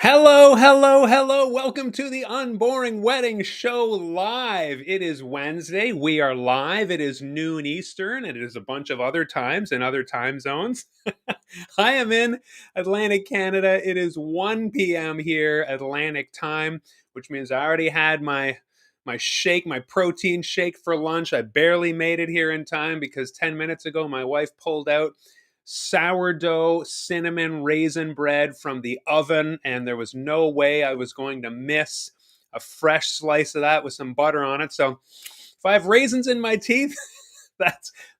Hello, hello, hello. Welcome to the Unboring Wedding Show live. It is Wednesday. We are live. It is noon Eastern, and it is a bunch of other times in other time zones. I am in Atlantic Canada. It is 1 p.m. here, Atlantic time, which means I already had my shake, my protein shake for lunch. I barely made it here in time because 10 minutes ago my wife pulled out sourdough cinnamon raisin bread from the oven, and there was no way I was going to miss a fresh slice of that with some butter on it. So if I have raisins in my teeth,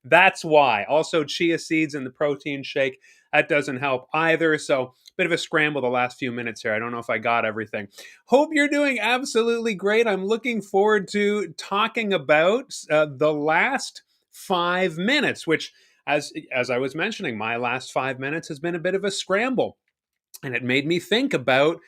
that's why. Also, chia seeds in the protein shake, that doesn't help either. So bit of a scramble the last few minutes here. I don't know if I got everything. Hope you're doing absolutely great. I'm looking forward to talking about the last 5 minutes, which as I was mentioning, my last 5 minutes has been a bit of a scramble. And it made me think about,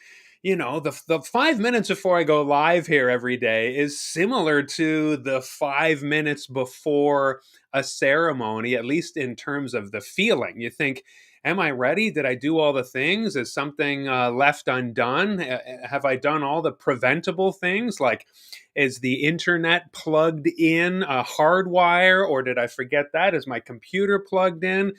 the 5 minutes before I go live here every day is similar to the 5 minutes before a ceremony, at least in terms of the feeling. You think, am I ready? Did I do all the things? Is something left undone? Have I done all the preventable things? Like, is the internet plugged in hardwire, or did I forget that? Is my computer plugged in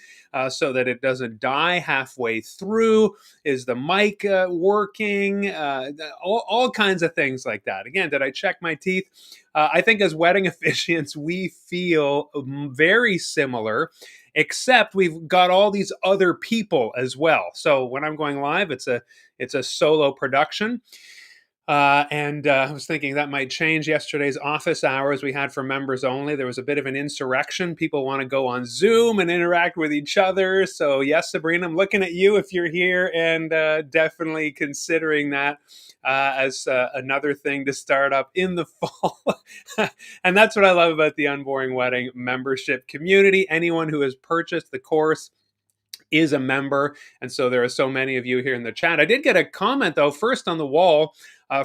so that it doesn't die halfway through? Is the mic working? All kinds of things like that. Again, did I check my teeth? I think as wedding officiants, we feel very similar, except we've got all these other people as well. So when I'm going live, it's a solo production. And I was thinking that might change yesterday's office hours we had for members only. There was a bit of an insurrection. People want to go on Zoom and interact with each other. So, yes, Sabrina, I'm looking at you if you're here and definitely considering that as another thing to start up in the fall. And that's what I love about the Unboring Wedding membership community. Anyone who has purchased the course is a member. And so there are so many of you here in the chat. I did get a comment, though, first on the wall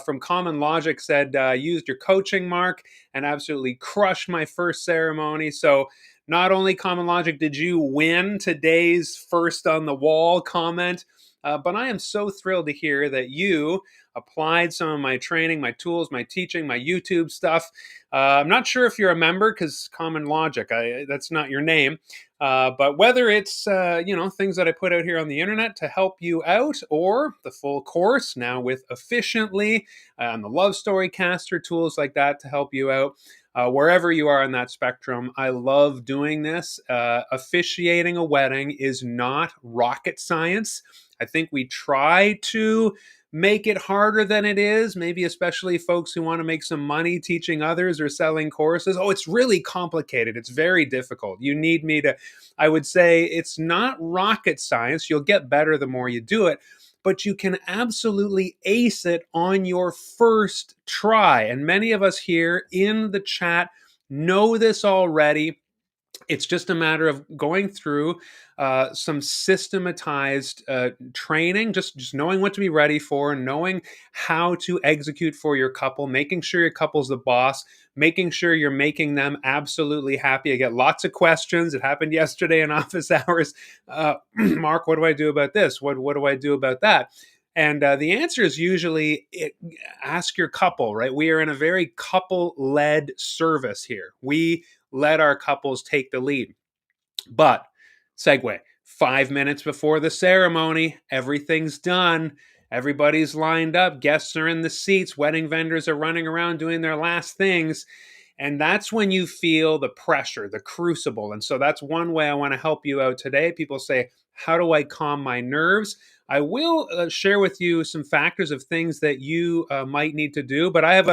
from Common Logic said, used your coaching, Mark, and absolutely crushed my first ceremony. So not only Common Logic did you win today's first on the wall comment, but I am so thrilled to hear that you applied some of my training, my tools, my teaching, my YouTube stuff. I'm not sure if you're a member because Common Logic, that's not your name. But whether it's things that I put out here on the internet to help you out, or the full course now with Efficiently and the Love Story Caster, tools like that to help you out, wherever you are in that spectrum, I love doing this. Officiating a wedding is not rocket science. I think we try to make it harder than it is, maybe especially folks who want to make some money teaching others or selling courses. Oh, it's really complicated. It's very difficult. You need me to, I would say it's not rocket science. You'll get better the more you do it, but you can absolutely ace it on your first try. And many of us here in the chat know this already. It's just a matter of going through some systematized training, just knowing what to be ready for, knowing how to execute for your couple, making sure your couple's the boss, making sure you're making them absolutely happy. I get lots of questions. It happened yesterday in office hours. Mark, what do I do about this? What do I do about that? And the answer is usually ask your couple, right? We are in a very couple led service here. We let our couples take the lead. But, segue, 5 minutes before the ceremony, everything's done. Everybody's lined up. Guests are in the seats. Wedding vendors are running around doing their last things. And that's when you feel the pressure, the crucible. And so that's one way I want to help you out today. People say, how do I calm my nerves? I will share with you some factors of things that you might need to do. But I have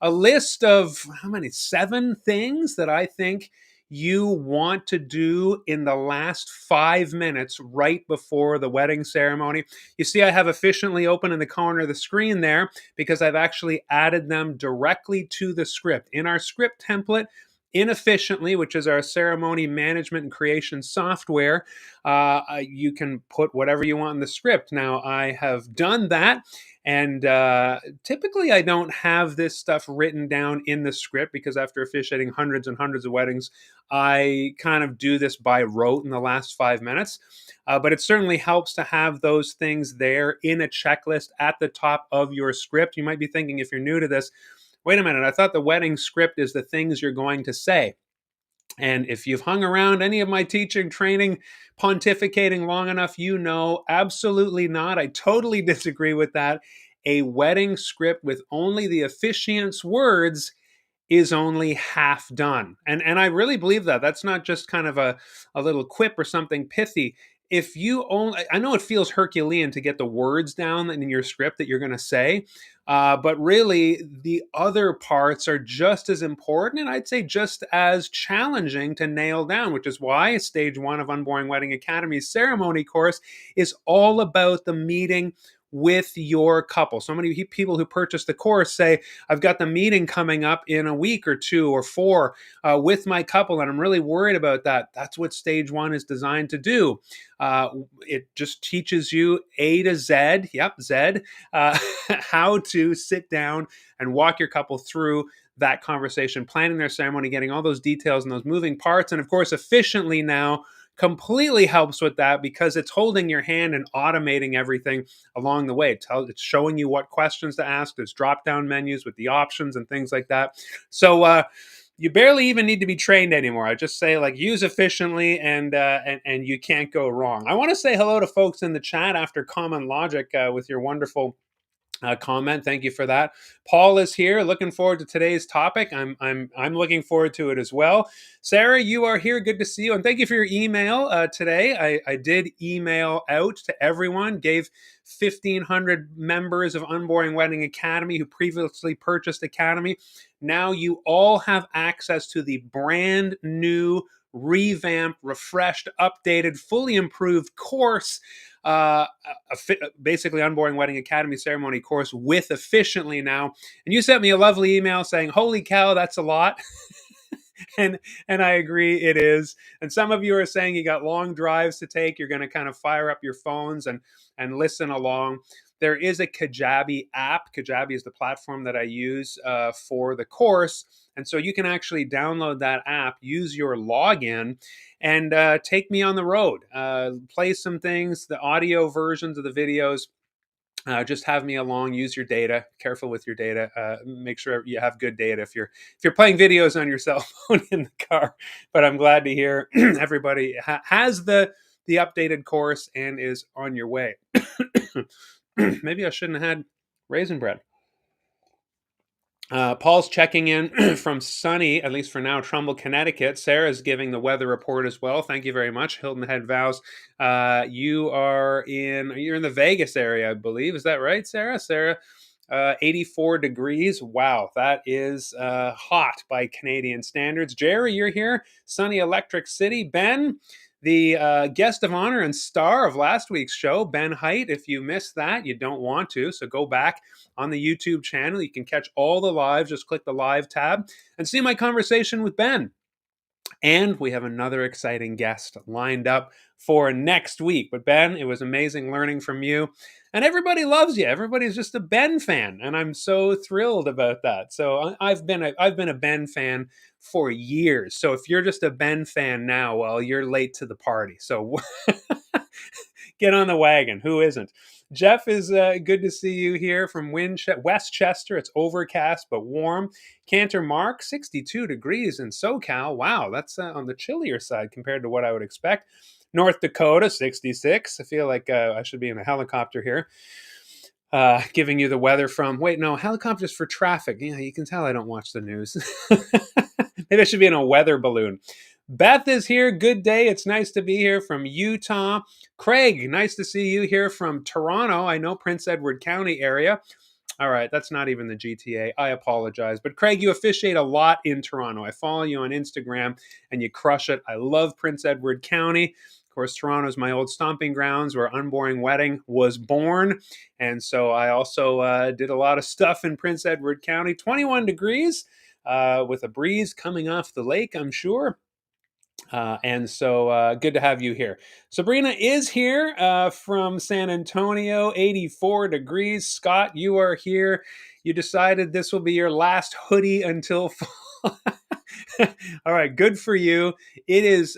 a list of how many? 7 things that I think you want to do in the last 5 minutes right before the wedding ceremony. You see, I have Efficiently open in the corner of the screen there because I've actually added them directly to the script. In our script template, inefficiently, which is our ceremony management and creation software, you can put whatever you want in the script. Now, I have done that. And typically, I don't have this stuff written down in the script because after officiating hundreds and hundreds of weddings, I kind of do this by rote in the last 5 minutes. But it certainly helps to have those things there in a checklist at the top of your script. You might be thinking, if you're new to this, wait a minute, I thought the wedding script is the things you're going to say. And if you've hung around any of my teaching, training, pontificating long enough, you know absolutely not. I totally disagree with that. A wedding script with only the officiant's words is only half done. And I really believe that. That's not just kind of a little quip or something pithy. If you only, I know it feels Herculean to get the words down in your script that you're going to say, but really the other parts are just as important and I'd say just as challenging to nail down, which is why stage 1 of Unboring Wedding Academy's ceremony course is all about the meeting with your couple. So many people who purchase the course say, I've got the meeting coming up in a week or 2 or 4 with my couple, and I'm really worried about that. That's what stage 1 is designed to do. It just teaches you A to Z, Z, how to sit down and walk your couple through that conversation, planning their ceremony, getting all those details and those moving parts. And of course, efficiently now completely helps with that because it's holding your hand and automating everything along the way. It's showing you what questions to ask. There's drop down menus with the options and things like that. So you barely even need to be trained anymore. I just say, like, use efficiently and you can't go wrong. I want to say hello to folks in the chat after Common Logic with your wonderful comment. Thank you for that. Paul is here. Looking forward to today's topic. I'm looking forward to it as well. Sarah, you are here. Good to see you, and thank you for your email today. I did email out to everyone. Gave 1,500 members of Unboring Wedding Academy who previously purchased Academy. Now you all have access to the brand new, revamped, refreshed, updated, fully improved course, uh, basically Unboring Wedding Academy ceremony course with efficiently now. And you sent me a lovely email saying, holy cow, that's a lot. and I agree, it is. And some of you are saying you got long drives to take. You're going to kind of fire up your phones and listen along. There is a Kajabi app. Kajabi is the platform that I use for the course. And so you can actually download that app, use your login, and take me on the road. Play some things, the audio versions of the videos. Just have me along. Use your data. Careful with your data. Make sure you have good data if you're playing videos on your cell phone in the car. But I'm glad to hear everybody has the updated course and is on your way. Maybe I shouldn't have had raisin bread. Paul's checking in from sunny, at least for now, Trumbull, Connecticut. Sarah's giving the weather report as well. Thank you very much. Hilton Head Vows. You're in the Vegas area, I believe. Is that right, Sarah? Sarah, 84 degrees. Wow, that is hot by Canadian standards. Jerry, you're here. Sunny Electric City. Ben, the guest of honor and star of last week's show, Ben Height. If you missed that, you don't want to, so go back on the YouTube channel. You can catch all the lives. Just click the live tab and see my conversation with Ben. And we have another exciting guest lined up for next week. But Ben, it was amazing learning from you. And everybody loves you. Everybody's just a Ben fan, and I'm so thrilled about that. So I've been a Ben fan for years. So if you're just a Ben fan now, well, you're late to the party. So get on the wagon. Who isn't? Jeff is good to see you here from Westchester. It's overcast but warm. Cantor Mark, 62 degrees in SoCal. Wow, that's on the chillier side compared to what I would expect. North Dakota, 66. I feel like I should be in a helicopter here. Giving you the weather from, wait, no, helicopters for traffic. Yeah, you can tell I don't watch the news. Maybe I should be in a weather balloon. Beth is here. Good day. It's nice to be here from Utah. Craig, nice to see you here from Toronto. I know Prince Edward County area. All right, that's not even the GTA. I apologize. But Craig, you officiate a lot in Toronto. I follow you on Instagram and you crush it. I love Prince Edward County. Of course, Toronto is my old stomping grounds where Unboring Wedding was born. And so I also did a lot of stuff in Prince Edward County. 21 degrees. with a breeze coming off the lake, I'm sure. Good to have you here. Sabrina is here from San Antonio, 84 degrees. Scott, you are here. You decided this will be your last hoodie until fall. All right, good for you. It is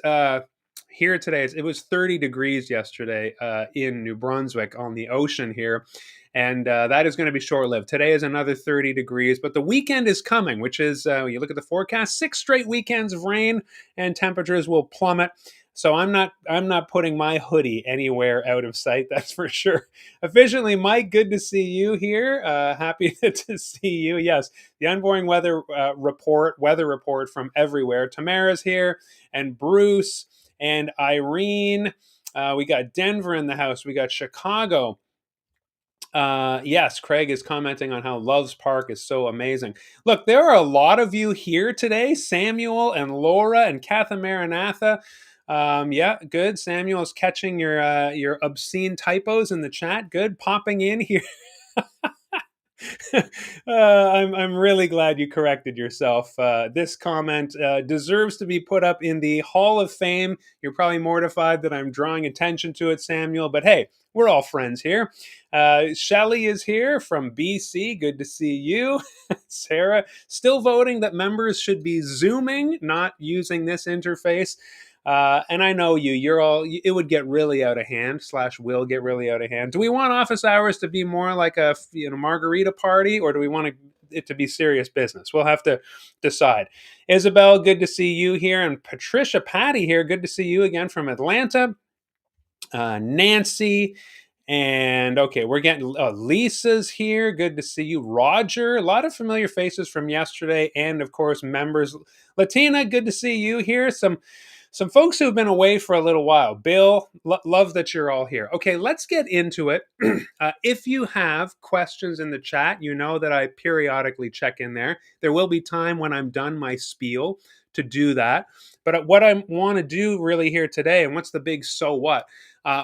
here today. It was 30 degrees yesterday in New Brunswick on the ocean here. And that is going to be short lived. Today is another 30 degrees, but the weekend is coming, which is, you look at the forecast, 6 straight weekends of rain and temperatures will plummet. So I'm not putting my hoodie anywhere out of sight. That's for sure. Efficiently, Mike, good to see you here. Happy to see you. Yes, the Unboring weather report from everywhere. Tamara's here, and Bruce and Irene. We got Denver in the house. We got Chicago. Yes, Craig is commenting on how Loves Park is so amazing. Look, there are a lot of you here today. Samuel and Laura and Katha Maranatha. Yeah, good. Samuel is catching your obscene typos in the chat. Good, popping in here. I'm really glad you corrected yourself. This comment deserves to be put up in the Hall of Fame. You're probably mortified that I'm drawing attention to it, Samuel, but hey, we're all friends here. Shelly is here from BC. Good to see you. Sarah, still voting that members should be Zooming, not using this interface. And I know you're all, it would get really out of hand, / will get really out of hand. Do we want office hours to be more like a margarita party, or do we want it to be serious business? We'll have to decide. Isabel, good to see you here. And Patricia Patty here, good to see you again from Atlanta. Nancy, and okay, we're getting Lisa's here. Good to see you. Roger, a lot of familiar faces from yesterday, and of course, members. Latina, good to see you here. Some folks who have been away for a little while. Bill, love that you're all here. Okay, let's get into it. If you have questions in the chat, you know that I periodically check in there. There will be time when I'm done my spiel to do that. But what I want to do really here today, and what's the big so what?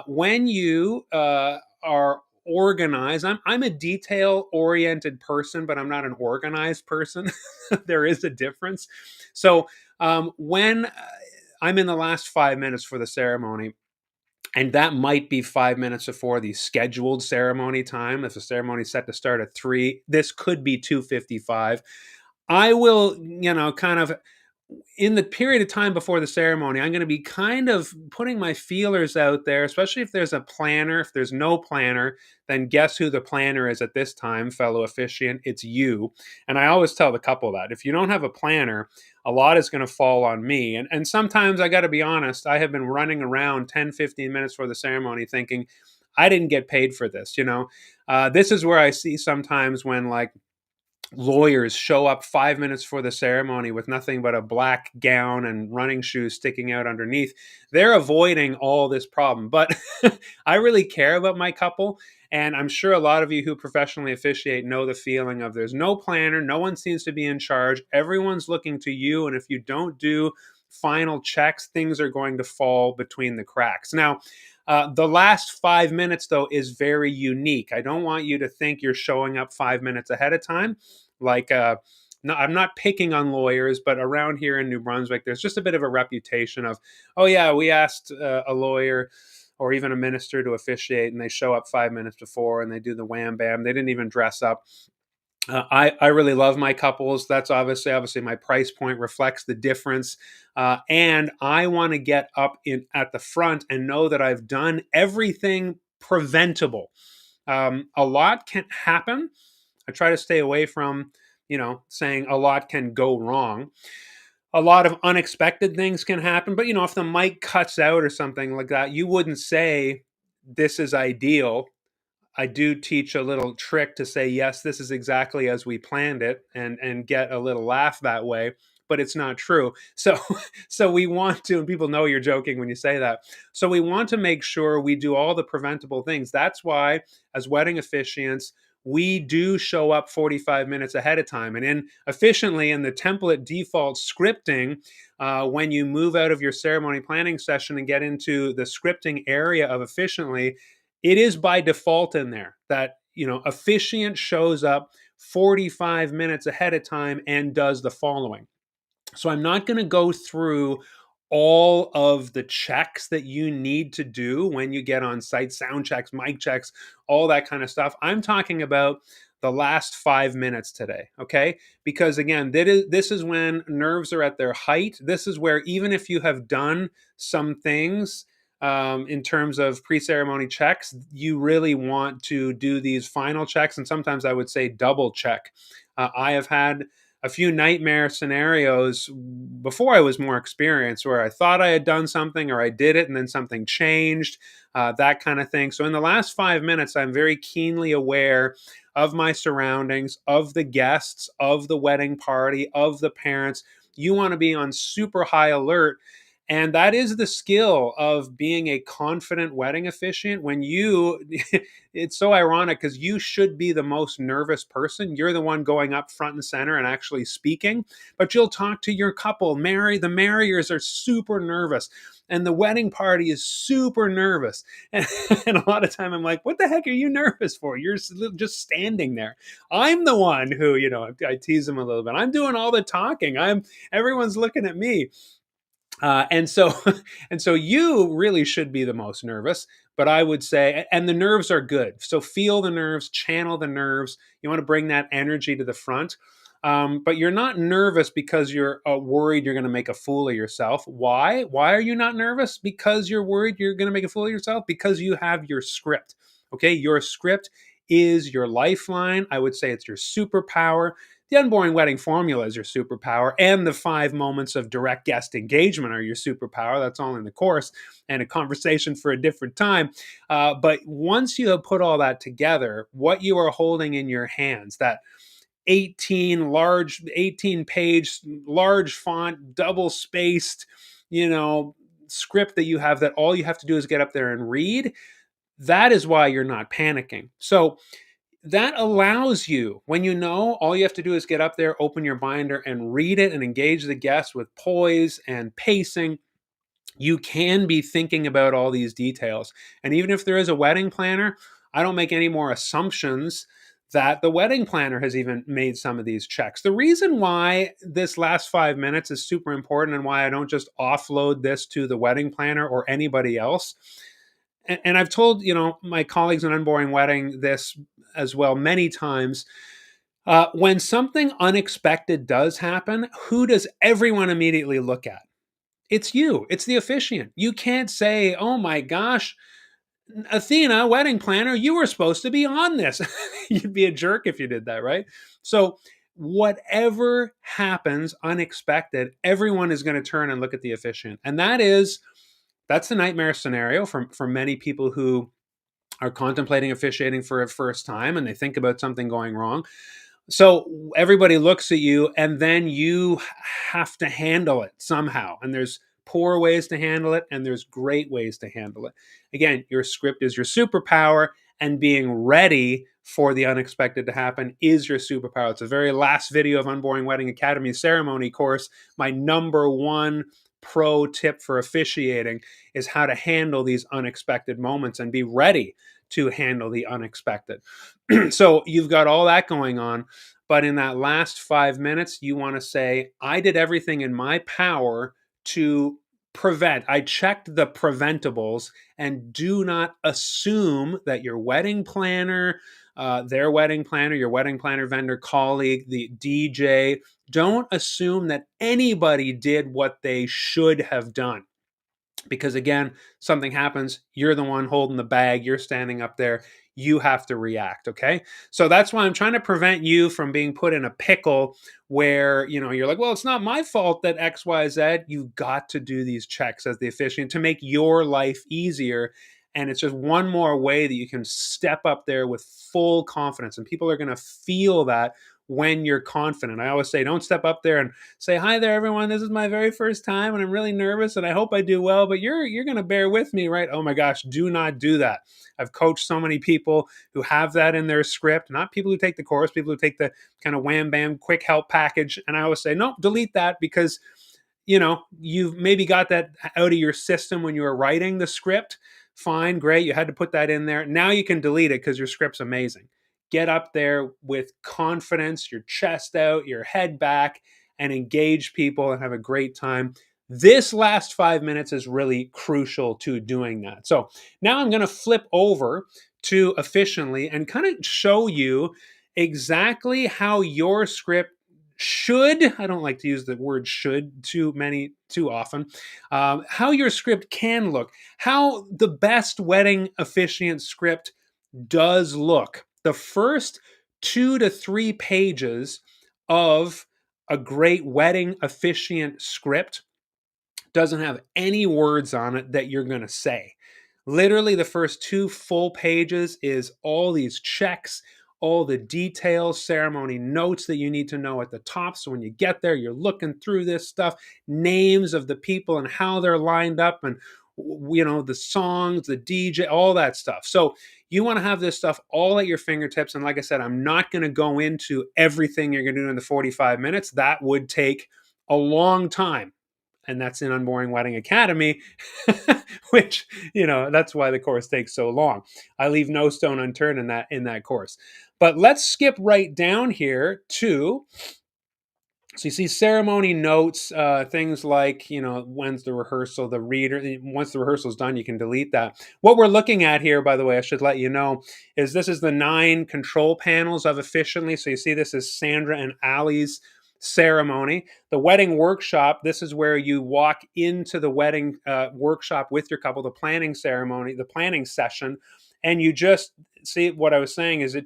When you are organized, I'm a detail-oriented person, but I'm not an organized person. There is a difference. So when I'm in the last 5 minutes for the ceremony, and that might be 5 minutes before the scheduled ceremony time. If the ceremony is set to start at 3, this could be 2:55. I will, kind of in the period of time before the ceremony, I'm going to be kind of putting my feelers out there, especially if there's a planner. If there's no planner, then guess who the planner is at this time, fellow officiant? It's you. And I always tell the couple that if you don't have a planner, a lot is going to fall on me. And sometimes I got to be honest, I have been running around 10, 15 minutes for the ceremony thinking, I didn't get paid for this. This is where I see sometimes when lawyers show up 5 minutes for the ceremony with nothing but a black gown and running shoes sticking out underneath. They're avoiding all this problem. But I really care about my couple. And I'm sure a lot of you who professionally officiate know the feeling of there's no planner. No one seems to be in charge. Everyone's looking to you. And if you don't do final checks, things are going to fall between the cracks. Now, the last 5 minutes, though, is very unique. I don't want you to think you're showing up 5 minutes ahead of time. No, I'm not picking on lawyers, but around here in New Brunswick, there's just a bit of a reputation of, oh, yeah, we asked a lawyer or even a minister to officiate, and they show up 5 minutes before and they do the wham bam. They didn't even dress up. I really love my couples. That's obviously my price point reflects the difference. And I want to get up at the front and know that I've done everything preventable. A lot can happen. I try to stay away from, saying a lot can go wrong. A lot of unexpected things can happen. But, if the mic cuts out or something like that, you wouldn't say this is ideal. I do teach a little trick to say, yes, this is exactly as we planned it, and get a little laugh that way, but it's not true. So we want to, and people know you're joking when you say that. So we want to make sure we do all the preventable things. That's why, as wedding officiants, we do show up 45 minutes ahead of time. And efficiently in the template default scripting, when you move out of your ceremony planning session and get into the scripting area of efficiently, it is by default in there that officiant shows up 45 minutes ahead of time and does the following. So I'm not going to go through all of the checks that you need to do when you get on site, sound checks, mic checks, all that kind of stuff. I'm talking about the last 5 minutes today, okay? Because again, this is when nerves are at their height. This is where even if you have done some things in terms of pre-ceremony checks, you really want to do these final checks, and sometimes I would say double check. I have had a few nightmare scenarios before I was more experienced where I thought I had done something or I did it and then something changed, that kind of thing. So in the last 5 minutes, I'm very keenly aware of my surroundings, of the guests, of the wedding party, of the parents. You want to be on super high alert. And that is the skill of being a confident wedding officiant. When you, it's so ironic because you should be the most nervous person. You're the one going up front and center and actually speaking, but you'll talk to your couple. The marriers are super nervous and the wedding party is super nervous. And a lot of time I'm like, what the heck are you nervous for? You're just standing there. I'm the one who, I tease them a little bit. I'm doing all the talking. Everyone's looking at me. And so and so you really should be the most nervous, but I would say, and the nerves are good, so feel the nerves, channel the nerves. You want to bring that energy to the front. But you're not nervous because you're worried you're going to make a fool of yourself. Why are you not nervous? Because you're worried you're going to make a fool of yourself? Because you have your script. Okay, your script is your lifeline. I would say it's your superpower. The Unboring Wedding Formula is your superpower, and the 5 moments of direct guest engagement are your superpower. That's all in the course and a conversation for a different time. But once you have put all that together, what you are holding in your hands, that 18 page, large font, double spaced, you know, script that you have that all you have to do is get up there and read, that is why you're not panicking. So that allows you, when you know, all you have to do is get up there, open your binder, and read it and engage the guest with poise and pacing. You can be thinking about all these details. And even if there is a wedding planner, I don't make any more assumptions that the wedding planner has even made some of these checks. The reason why this last 5 minutes is super important and why I don't just offload this to the wedding planner or anybody else, and I've told my colleagues in Unboring Wedding this as well many times. When something unexpected does happen, who does everyone immediately look at? It's you. It's the officiant. You can't say, "Oh my gosh, Athena, wedding planner, you were supposed to be on this." You'd be a jerk if you did that, right? So whatever happens unexpected, everyone is going to turn and look at the officiant, and that's the nightmare scenario for many people who are contemplating officiating for a first time and they think about something going wrong. So everybody looks at you and then you have to handle it somehow. And there's poor ways to handle it and there's great ways to handle it. Again, your script is your superpower and being ready for the unexpected to happen is your superpower. It's the very last video of Unboring Wedding Academy ceremony course. My number one pro tip for officiating is how to handle these unexpected moments and be ready to handle the unexpected. So you've got all that going on. But in that last 5 minutes, you want to say, I did everything in my power to prevent. I checked the preventables, and do not assume that your wedding planner, their wedding planner, your wedding planner vendor colleague, the DJ, don't assume that anybody did what they should have done. Because again, something happens, you're the one holding the bag, you're standing up there, you have to react. Okay, so that's why I'm trying to prevent you from being put in a pickle where you're like, well, it's not my fault that XYZ. You've got to do these checks as the officiant to make your life easier, and it's just one more way that you can step up there with full confidence, and people are going to feel that when you're confident. I always say, don't step up there and say, hi there, everyone. This is my very first time and I'm really nervous and I hope I do well, but you're going to bear with me, right? Oh my gosh, do not do that. I've coached so many people who have that in their script, not people who take the course, people who take the kind of wham bam quick help package. And I always say, no, delete that because you've maybe got that out of your system when you were writing the script. Fine, great. You had to put that in there. Now you can delete it because your script's amazing. get up there with confidence, your chest out, your head back, and engage people and have a great time. This last 5 minutes is really crucial to doing that. So now I'm going to flip over to efficiently and kind of show you exactly how your script should, I don't like to use the word should too often, how your script can look, how the best wedding officiant script does look. The first 2 to 3 pages of a great wedding officiant script doesn't have any words on it that you're going to say. Literally, the first 2 full pages is all these checks, all the details, ceremony notes that you need to know at the top. So when you get there, you're looking through this stuff, names of the people and how they're lined up, and the songs, the DJ, all that stuff. So you want to have this stuff all at your fingertips. And like I said, I'm not going to go into everything you're going to do in the 45 minutes. That would take a long time, and that's in Unboring Wedding Academy, which, that's why the course takes so long. I leave no stone unturned in that course. But let's skip right down here to, so you see ceremony notes, things like, when's the rehearsal, the reader, once the rehearsal's done, you can delete that. What we're looking at here, by the way, I should let you know, is this is the 9 control panels of Efficiently. So you see this is Sandra and Allie's ceremony. The wedding workshop, this is where you walk into the wedding workshop with your couple, the planning ceremony, the planning session, and you just see what I was saying is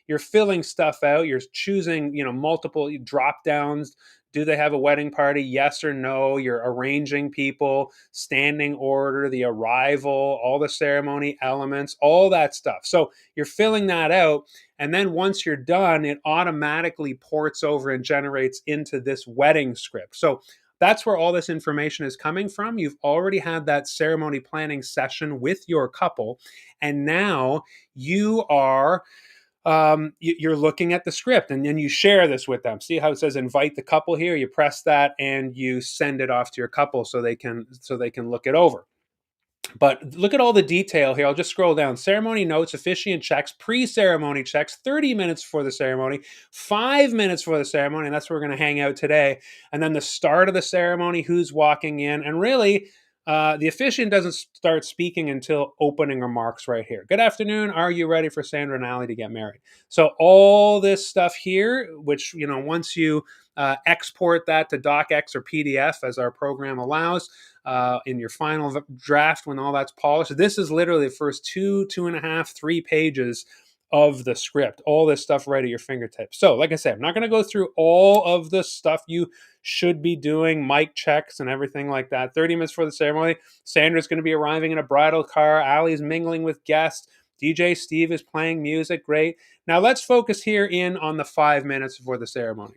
you're filling stuff out, you're choosing, multiple drop downs. Do they have a wedding party? Yes or no. You're arranging people, standing order, the arrival, all the ceremony elements, all that stuff. So you're filling that out. And then once you're done, it automatically ports over and generates into this wedding script. So that's where all this information is coming from. You've already had that ceremony planning session with your couple, and now you are you're looking at the script, and then you share this with them. See how it says invite the couple here? You press that and you send it off to your couple so they can look it over. But look at all the detail here. I'll just scroll down. Ceremony notes, officiant checks, pre-ceremony checks, 30 minutes for the ceremony, 5 minutes for the ceremony, and that's where we're going to hang out today. And then the start of the ceremony, who's walking in, and really, the officiant doesn't start speaking until opening remarks right here. Good afternoon. Are you ready for Sandra and Allie to get married? So all this stuff here, which, once you export that to docx or PDF, as our program allows, in your final draft when all that's polished. This is literally the first 2.5, 3 pages of the script. All this stuff right at your fingertips. So, like I said, I'm not going to go through all of the stuff you should be doing, mic checks and everything like that. 30 minutes for the ceremony. Sandra's going to be arriving in a bridal car. Allie's mingling with guests. DJ Steve is playing music. Great. Now let's focus here in on the 5 minutes before the ceremony.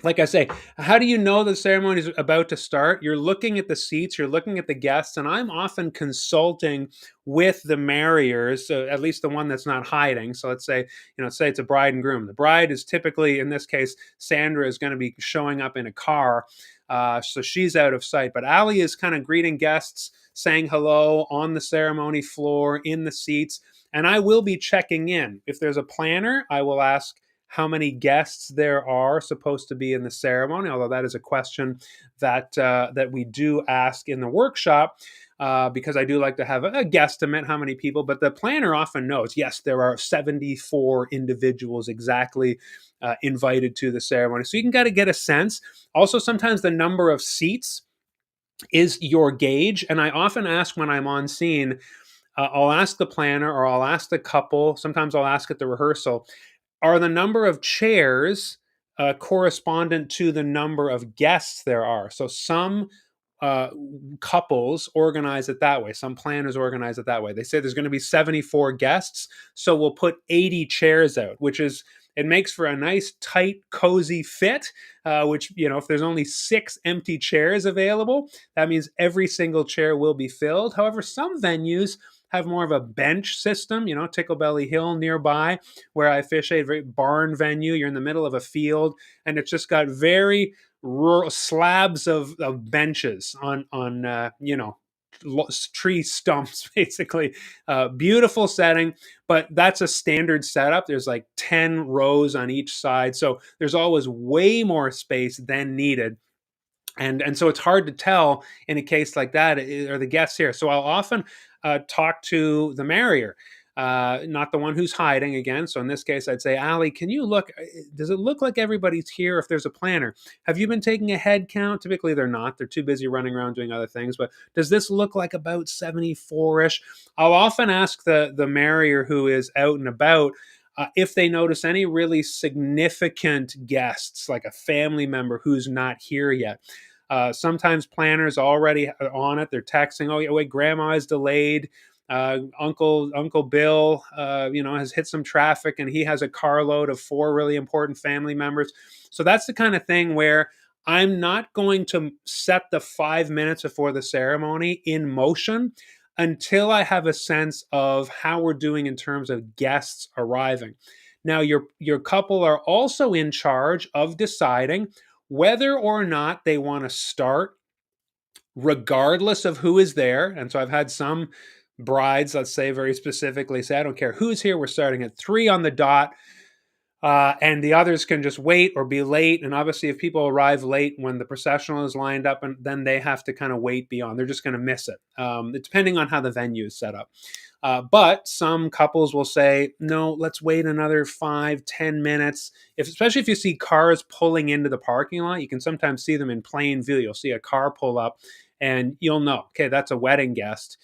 Like I say, how do you know the ceremony is about to start? You're looking at the seats, you're looking at the guests, and I'm often consulting with the marriers, so at least the one that's not hiding. So let's say, say it's a bride and groom. The bride is typically, in this case, Sandra is going to be showing up in a car, so she's out of sight. But Allie is kind of greeting guests, saying hello on the ceremony floor, in the seats, and I will be checking in. If there's a planner, I will ask how many guests there are supposed to be in the ceremony, although that is a question that we do ask in the workshop, because I do like to have a guesstimate how many people, but the planner often knows, yes, there are 74 individuals exactly invited to the ceremony. So you can kind of get a sense. Also, sometimes the number of seats is your gauge, and I often ask when I'm on scene, I'll ask the planner or I'll ask the couple, sometimes I'll ask at the rehearsal, are the number of chairs correspondent to the number of guests there are? So some couples organize it that way. Some planners organize it that way. They say there's going to be 74 guests, so we'll put 80 chairs out, it makes for a nice, tight, cozy fit, which, if there's only 6 empty chairs available, that means every single chair will be filled. However, some venues have more of a bench system, Ticklebelly Hill nearby where I officiate, very barn venue. You're in the middle of a field and it's just got very rural slabs of benches on tree stumps, basically. Beautiful setting, but that's a standard setup. There's like 10 rows on each side, so there's always way more space than needed. And so it's hard to tell in a case like that, are the guests here. So I'll often talk to the marrier, not the one who's hiding again. So in this case, I'd say, Ali, can you look? Does it look like everybody's here? If there's a planner, have you been taking a head count? Typically, they're not. They're too busy running around doing other things. But does this look like about 74-ish? I'll often ask the marrier who is out and about if they notice any really significant guests, like a family member who's not here yet. Sometimes planners already are on it. They're texting, "Oh, yeah, wait, Grandma is delayed. Uncle Bill, has hit some traffic, and he has a carload of 4 really important family members." So that's the kind of thing where I'm not going to set the 5 minutes before the ceremony in motion until I have a sense of how we're doing in terms of guests arriving. Now, your couple are also in charge of deciding whether or not they want to start regardless of who is there. And so I've had some brides, let's say very specifically, say, I don't care who's here, we're starting at 3 on the dot. And the others can just wait or be late. And obviously, if people arrive late when the processional is lined up, and then they have to kind of wait beyond, they're just going to miss it, depending on how the venue is set up. But some couples will say, no, let's wait another 5-10 minutes. Especially if you see cars pulling into the parking lot, you can sometimes see them in plain view. You'll see a car pull up and you'll know, okay, that's a wedding guest.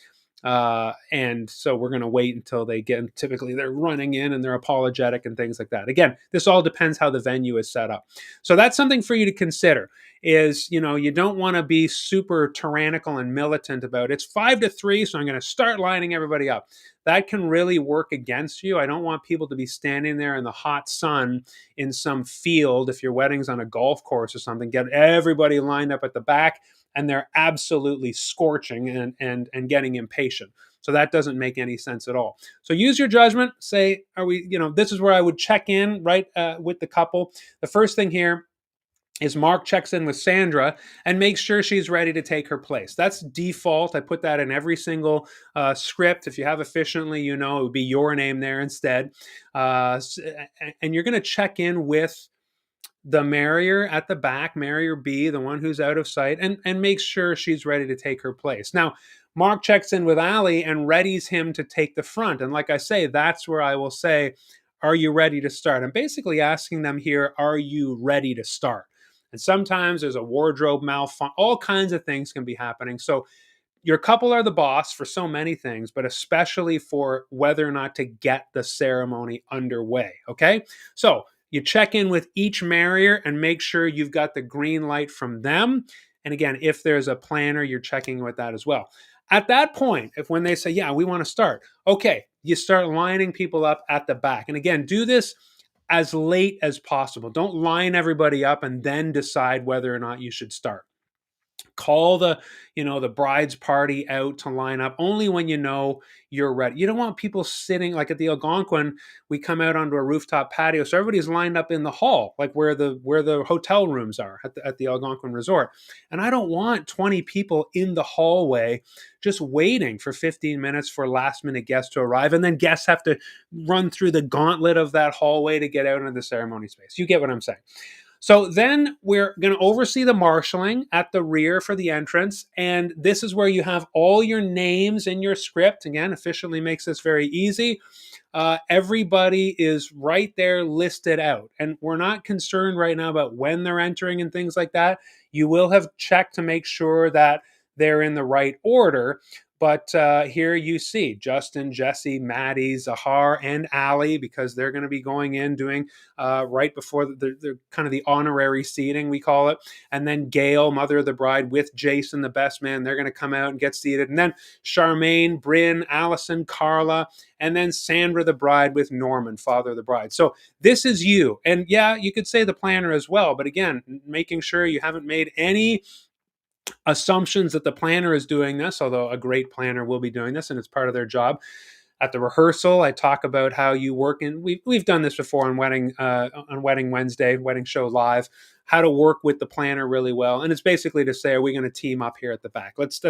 And so we're going to wait until they get, typically they're running in and they're apologetic and things like that. Again, this all depends how the venue is set up. So that's something for you to consider is, you don't want to be super tyrannical and militant about it's 5 to 3. So I'm going to start lining everybody up. That can really work against you. I don't want people to be standing there in the hot sun in some field. If your wedding's on a golf course or something, get everybody lined up at the back and they're absolutely scorching and getting impatient. So that doesn't make any sense at all. So use your judgment. Say, are we, this is where I would check in, right, with the couple. The first thing here is Mark checks in with Sandra and makes sure she's ready to take her place. That's default. I put that in every single script. If you have efficiently, it would be your name there instead. And you're going to check in with the marrier at the back, marrier B, the one who's out of sight, and makes sure she's ready to take her place. Now, Mark checks in with Ali and readies him to take the front. And like I say, that's where I will say, are you ready to start? I'm basically asking them here, are you ready to start? And sometimes there's a wardrobe malfunction, all kinds of things can be happening. So your couple are the boss for so many things, but especially for whether or not to get the ceremony underway. Okay. So you check in with each marrier and make sure you've got the green light from them. And again, if there's a planner, you're checking with that as well. At that point, if when they say, yeah, we want to start, okay, you start lining people up at the back. And again, do this as late as possible. Don't line everybody up and then decide whether or not you should start. Call the bride's party out to line up only when you're ready. You don't want people sitting like at the Algonquin. We come out onto a rooftop patio, so everybody's lined up in the hall, like where the hotel rooms are at the Algonquin Resort. And I don't want 20 people in the hallway just waiting for 15 minutes for last minute guests to arrive, and then guests have to run through the gauntlet of that hallway to get out into the ceremony space. You get what I'm saying? So then we're going to oversee the marshaling at the rear for the entrance. And this is where you have all your names in your script. Again, efficiently makes this very easy. Everybody is right there listed out. And we're not concerned right now about when they're entering and things like that. You will have checked to make sure that they're in the right order. But here you see Justin, Jesse, Maddie, Zahar, and Ali, because they're going to be going in doing right before the kind of the honorary seating, we call it. And then Gail, mother of the bride, with Jason, the best man, they're going to come out and get seated. And then Charmaine, Bryn, Allison, Carla, and then Sandra, the bride, with Norman, father of the bride. So this is you. And yeah, you could say the planner as well. But again, making sure you haven't made any assumptions that the planner is doing this, although a great planner will be doing this and it's part of their job. At the rehearsal, I talk about how you work in. We've done this before on Wedding Wednesday, Wedding Show Live. how to work with the planner really well. And it's basically to say, are we going to team up here at the back? Let's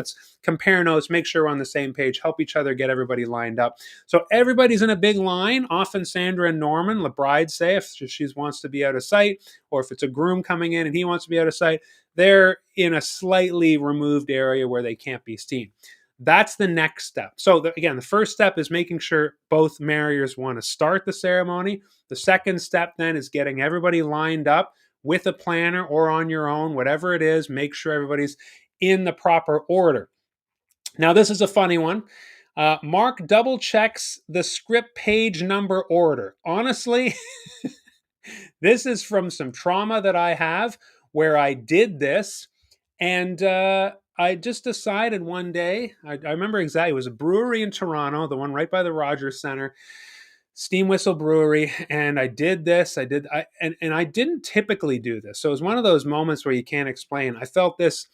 compare notes, make sure we're on the same page, help each other, get everybody lined up. So everybody's in a big line. Often Sandra and Norman, the bride, say if she wants to be out of sight, or if it's a groom coming in and he wants to be out of sight, they're in a slightly removed area where they can't be seen. That's the next step. So again, the first step is making sure both marriers want to start the ceremony. The second step then is getting everybody lined up with a planner or on your own, whatever it is. Make sure everybody's in the proper order. Now, this is a funny one. Mark double checks the script page number order. Honestly, this is from some trauma that I have where I did this, and I just decided one day, I remember exactly, it was a brewery in Toronto, the one right by the Rogers Center, Steam Whistle Brewery, and I did this. And I didn't typically do this. So it was one of those moments where you can't explain. I felt this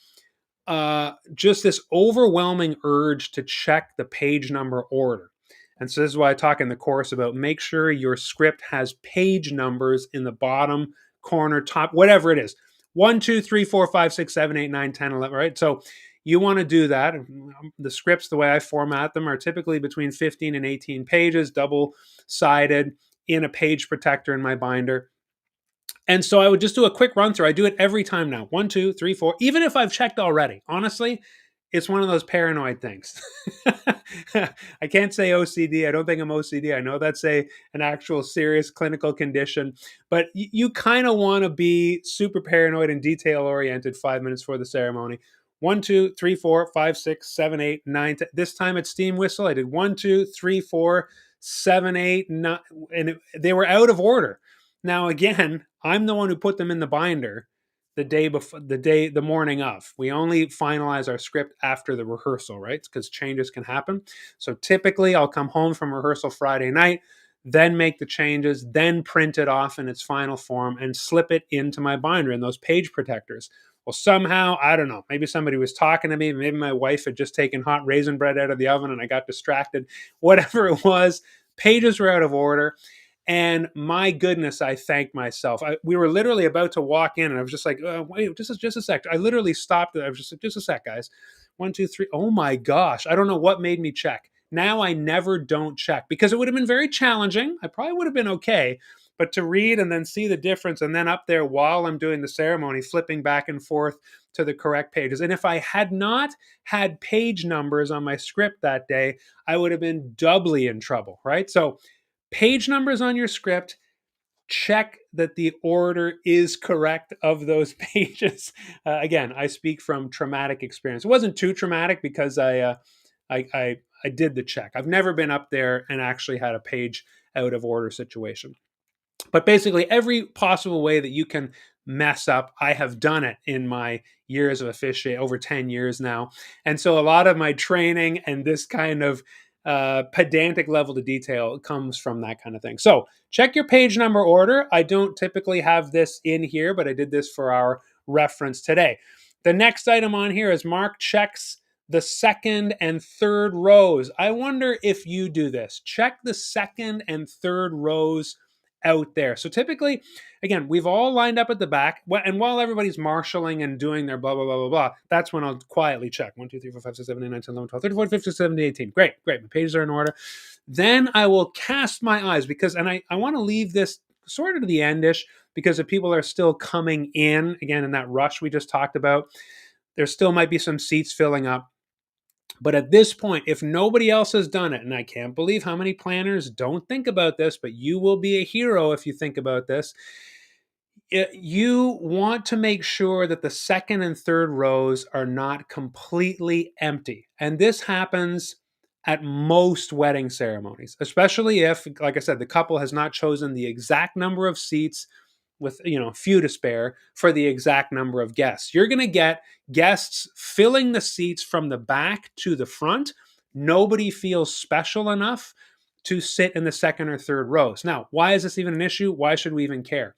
just this overwhelming urge to check the page number order. And so this is why I talk in the course about make sure your script has page numbers in the bottom corner, top, whatever it is. 1, 2, 3, 4, 5, 6, 7, 8, 9, 10, 11, right? So you want to do that. The scripts, the way I format them, are typically between 15 and 18 pages, double-sided in a page protector in my binder. And so I would just do a quick run through. I do it every time now. 1, 2, 3, 4. Even if I've checked already. Honestly, it's one of those paranoid things. I can't say OCD. I don't think I'm OCD. I know that's an actual serious clinical condition. But you kind of want to be super paranoid and detail oriented 5 minutes for the ceremony. 1, 2, 3, 4, 5, 6, 7, 8, 9, 10. This time at Steam Whistle, I did 1, 2, 3, 4, 7, 8, 9. And they were out of order. Now, again, I'm the one who put them in the binder the day before, the morning of. We only finalize our script after the rehearsal, right? Because changes can happen. So typically I'll come home from rehearsal Friday night, then make the changes, then print it off in its final form and slip it into my binder in those page protectors. Well, somehow, I don't know, maybe somebody was talking to me, maybe my wife had just taken hot raisin bread out of the oven and I got distracted. Whatever it was, pages were out of order. And my goodness, I thanked myself. We were literally about to walk in, and I was just like, wait, just a sec. I literally stopped it. I was just like, just a sec, guys. 1, 2, 3. Oh my gosh. I don't know what made me check. Now I never don't check because it would have been very challenging. I probably would have been okay. But to read and then see the difference, and then up there while I'm doing the ceremony, flipping back and forth to the correct pages. And if I had not had page numbers on my script that day, I would have been doubly in trouble, right? So page numbers on your script, check that the order is correct of those pages. Again, I speak from traumatic experience. It wasn't too traumatic because I did the check. I've never been up there and actually had a page out of order situation. But basically, every possible way that you can mess up, I have done it in my years of officiating, over 10 years now. And so a lot of my training and this kind of pedantic level to detail comes from that kind of thing. So check your page number order. I don't typically have this in here, but I did this for our reference today. The next item on here is Mark checks the second and third rows. I wonder if you do this. Check the second and third rows out there. So typically, again, we've all lined up at the back, and while everybody's marshalling and doing their blah, blah, blah, blah, blah, that's when I'll quietly check. 1, 2, 3, 4, 5, 6, 7, 8, 9, 10, 11, 12, 13, 14, 15, 16, 17, 18. Great. My pages are in order. Then I will cast my eyes because, and I want to leave this sort of to the endish because if people are still coming in, again, in that rush we just talked about, there still might be some seats filling up. But at this point, if nobody else has done it, and I can't believe how many planners don't think about this, but you will be a hero if you think about this. You want to make sure that the second and third rows are not completely empty. And this happens at most wedding ceremonies, especially if, like I said, the couple has not chosen the exact number of seats with few to spare for the exact number of guests. You're going to get guests filling the seats from the back to the front. Nobody feels special enough to sit in the second or third rows. Now, why is this even an issue? Why should we even care?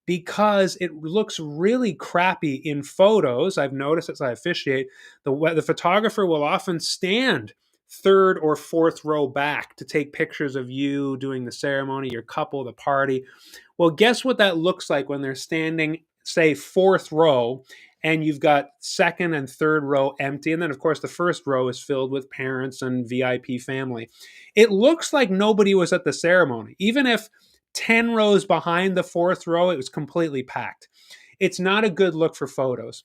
Because it looks really crappy in photos. I've noticed as I officiate, the photographer will often stand third or fourth row back to take pictures of you doing the ceremony, your couple, the party. Well, guess what that looks like when they're standing say fourth row, and you've got second and third row empty, and then of course the first row is filled with parents and VIP family. It looks like nobody was at the ceremony. Even if 10 rows behind the fourth row, it was completely packed. It's not a good look for photos.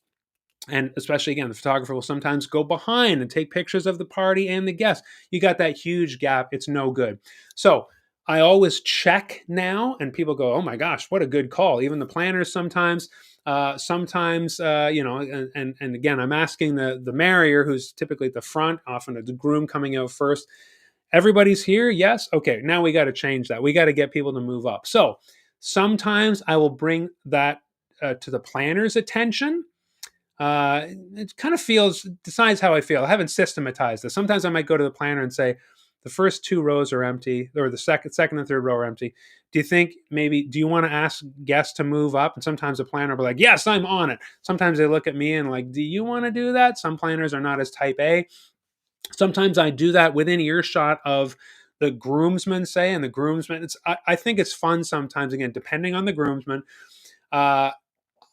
And especially again, the photographer will sometimes go behind and take pictures of the party and the guests. You got that huge gap. It's no good. So I always check now, and people go, "Oh my gosh, what a good call!" Even the planners sometimes. And again, I'm asking the marrier, who's typically at the front, often the groom coming out first. Everybody's here, yes, okay. Now we got to change that. We got to get people to move up. So sometimes I will bring that to the planner's attention. It kind of decides how I feel. I haven't systematized this. Sometimes I might go to the planner and say, the first two rows are empty, or the second and third row are empty. Do you think do you want to ask guests to move up? And sometimes the planner will be like, yes, I'm on it. Sometimes they look at me and like, do you want to do that? Some planners are not as type A. Sometimes I do that within earshot of the groomsmen, say, and the groomsmen. I think it's fun sometimes, again, depending on the groomsman. Uh,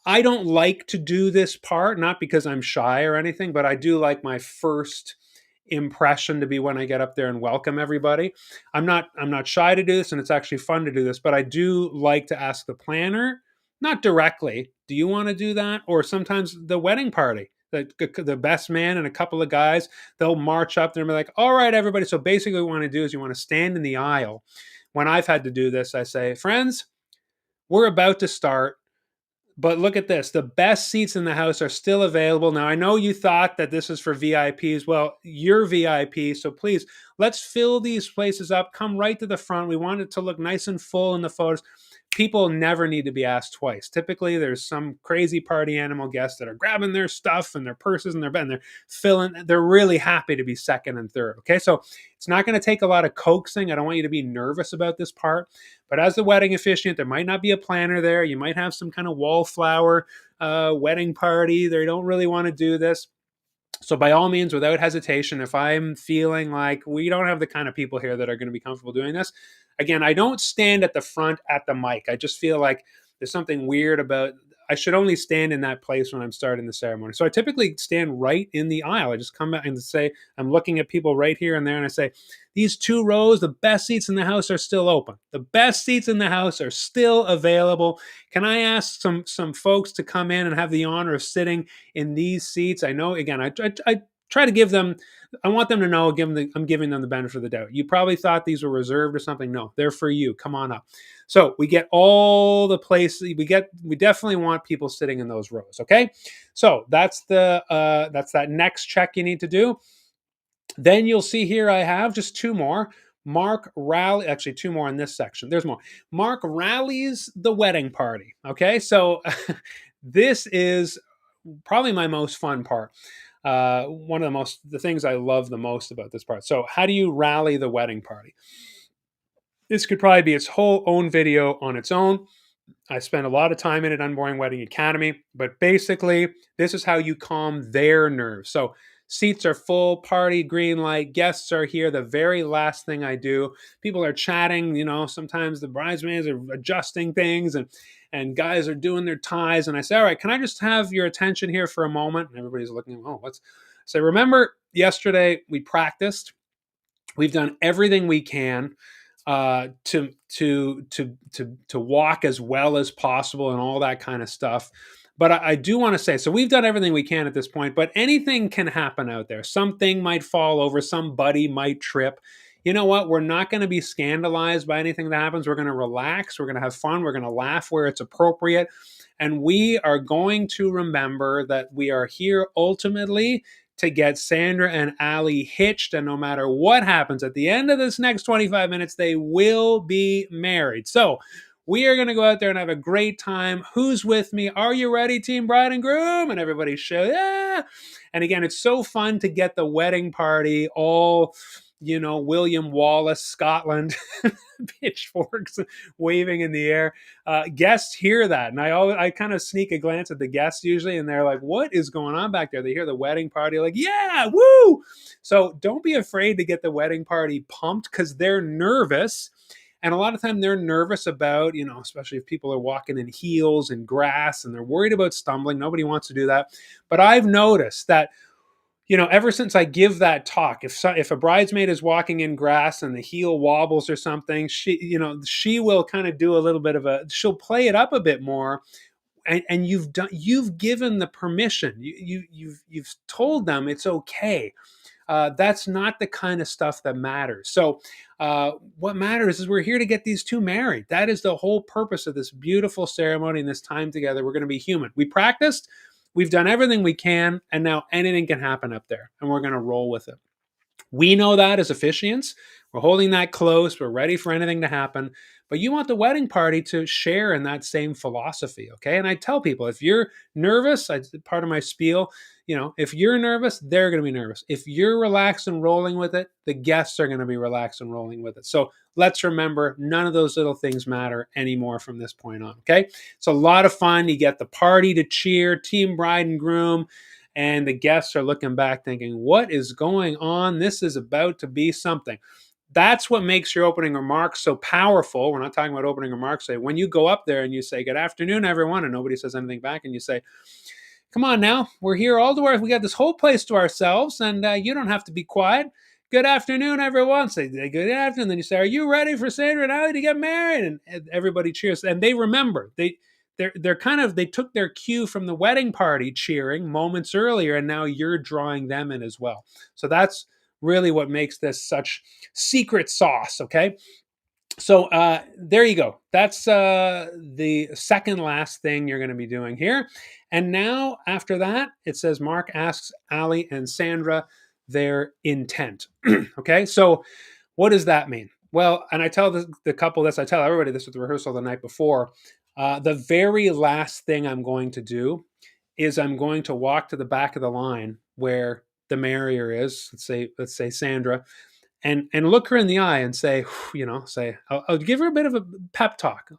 I don't like to do this part, not because I'm shy or anything, but I do like my first impression to be when I get up there and welcome everybody. I'm not shy to do this, and it's actually fun to do this, but I do like to ask the planner, not directly, do you want to do that? Or sometimes the wedding party. The best man and a couple of guys, they'll march up there and be like, all right, everybody. So basically, what you want to do is you want to stand in the aisle. When I've had to do this, I say, friends, we're about to start. But look at this. The best seats in the house are still available. Now, I know you thought that this is for VIPs. Well, you're VIP. So please, let's fill these places up. Come right to the front. We want it to look nice and full in the photos. People never need to be asked twice. Typically, there's some crazy party animal guests that are grabbing their stuff and their purses and their bed, and they're really happy to be second and third. Okay, so it's not going to take a lot of coaxing. I don't want you to be nervous about this part. But as the wedding officiant, there might not be a planner there. You might have some kind of wallflower wedding party. They don't really want to do this. So by all means, without hesitation, if I'm feeling like we don't have the kind of people here that are going to be comfortable doing this, again, I don't stand at the front at the mic. I just feel like there's something weird about, I should only stand in that place when I'm starting the ceremony. So I typically stand right in the aisle. I just come back and say, I'm looking at people right here and there, and I say, these two rows, the best seats in the house are still open. The best seats in the house are still available. Can I ask some folks to come in and have the honor of sitting in these seats? I know, again, I try to give them, I want them to know, I'm giving them the benefit of the doubt. You probably thought these were reserved or something. No, they're for you. Come on up. So we get all the places. We definitely want people sitting in those rows. Okay, so that's that next check you need to do. Then you'll see here I have just two more. Mark rally, actually two more in this section. There's more. Mark rallies the wedding party. Okay, so this is probably my most fun part. One of the things I love the most about this part. So how do you rally the wedding party? This could probably be its whole own video on its own. I spent a lot of time in it, Unboring Wedding Academy, but basically, this is how you calm their nerves. So, seats are full, party, green light, guests are here. The very last thing I do, people are chatting. Sometimes the bridesmaids are adjusting things, and guys are doing their ties. And I say, all right, can I just have your attention here for a moment? And everybody's looking, oh, what's. So, remember yesterday we practiced. We've done everything we can to walk as well as possible and all that kind of stuff. But I do want to say, so we've done everything we can at this point, but anything can happen out there. Something might fall over, somebody might trip. You know what? We're not going to be scandalized by anything that happens. We're going to relax. We're going to have fun. We're going to laugh where it's appropriate. And we are going to remember that we are here ultimately to get Sandra and Ali hitched. And no matter what happens at the end of this next 25 minutes, they will be married. So we are going to go out there and have a great time. Who's with me? Are you ready, team bride and groom? And everybody show, yeah. And again, it's so fun to get the wedding party all, William Wallace, Scotland, pitchforks waving in the air. Guests hear that, and I kind of sneak a glance at the guests usually, and they're like, "What is going on back there?" They hear the wedding party, like, "Yeah, woo!" So don't be afraid to get the wedding party pumped because they're nervous. And a lot of time they're nervous about, especially if people are walking in heels and grass and they're worried about stumbling. Nobody wants to do that. But I've noticed that, ever since I give that talk, if a bridesmaid is walking in grass and the heel wobbles or something, she will kind of do a little bit of she'll play it up a bit more, and you've given the permission. You've told them it's okay. That's not the kind of stuff that matters. So, what matters is we're here to get these two married. That is the whole purpose of this beautiful ceremony and this time together. We're going to be human. We practiced, we've done everything we can, and now anything can happen up there, and we're going to roll with it. We know that as officiants. We're holding that close. We're ready for anything to happen. But you want the wedding party to share in that same philosophy, okay? And I tell people, if you're nervous, part of my spiel, if you're nervous, they're going to be nervous. If you're relaxed and rolling with it, the guests are going to be relaxed and rolling with it. So let's remember, none of those little things matter anymore from this point on, okay? It's a lot of fun. You get the party to cheer, team bride and groom, and the guests are looking back thinking, what is going on? This is about to be something. That's what makes your opening remarks so powerful. We're not talking about opening remarks. Say, when you go up there and you say, good afternoon, everyone, and nobody says anything back, and you say, come on now, we're here all to we got this whole place to ourselves, and you don't have to be quiet. Good afternoon, everyone. Say good afternoon. Then you say, are you ready for Sandra and Ali to get married? And everybody cheers. And they remember. They took their cue from the wedding party cheering moments earlier, and now you're drawing them in as well. So that's really what makes this such secret sauce, okay? So there you go. That's the second last thing you're going to be doing here. And now after that, it says Mark asks Ali and Sandra their intent. Okay, so what does that mean? Well, and I tell the couple this, I tell everybody this at the rehearsal the night before. The very last thing I'm going to do is I'm going to walk to the back of the line where the marrier is. Let's say Sandra, and look her in the eye and say, I'll give her a bit of a pep talk.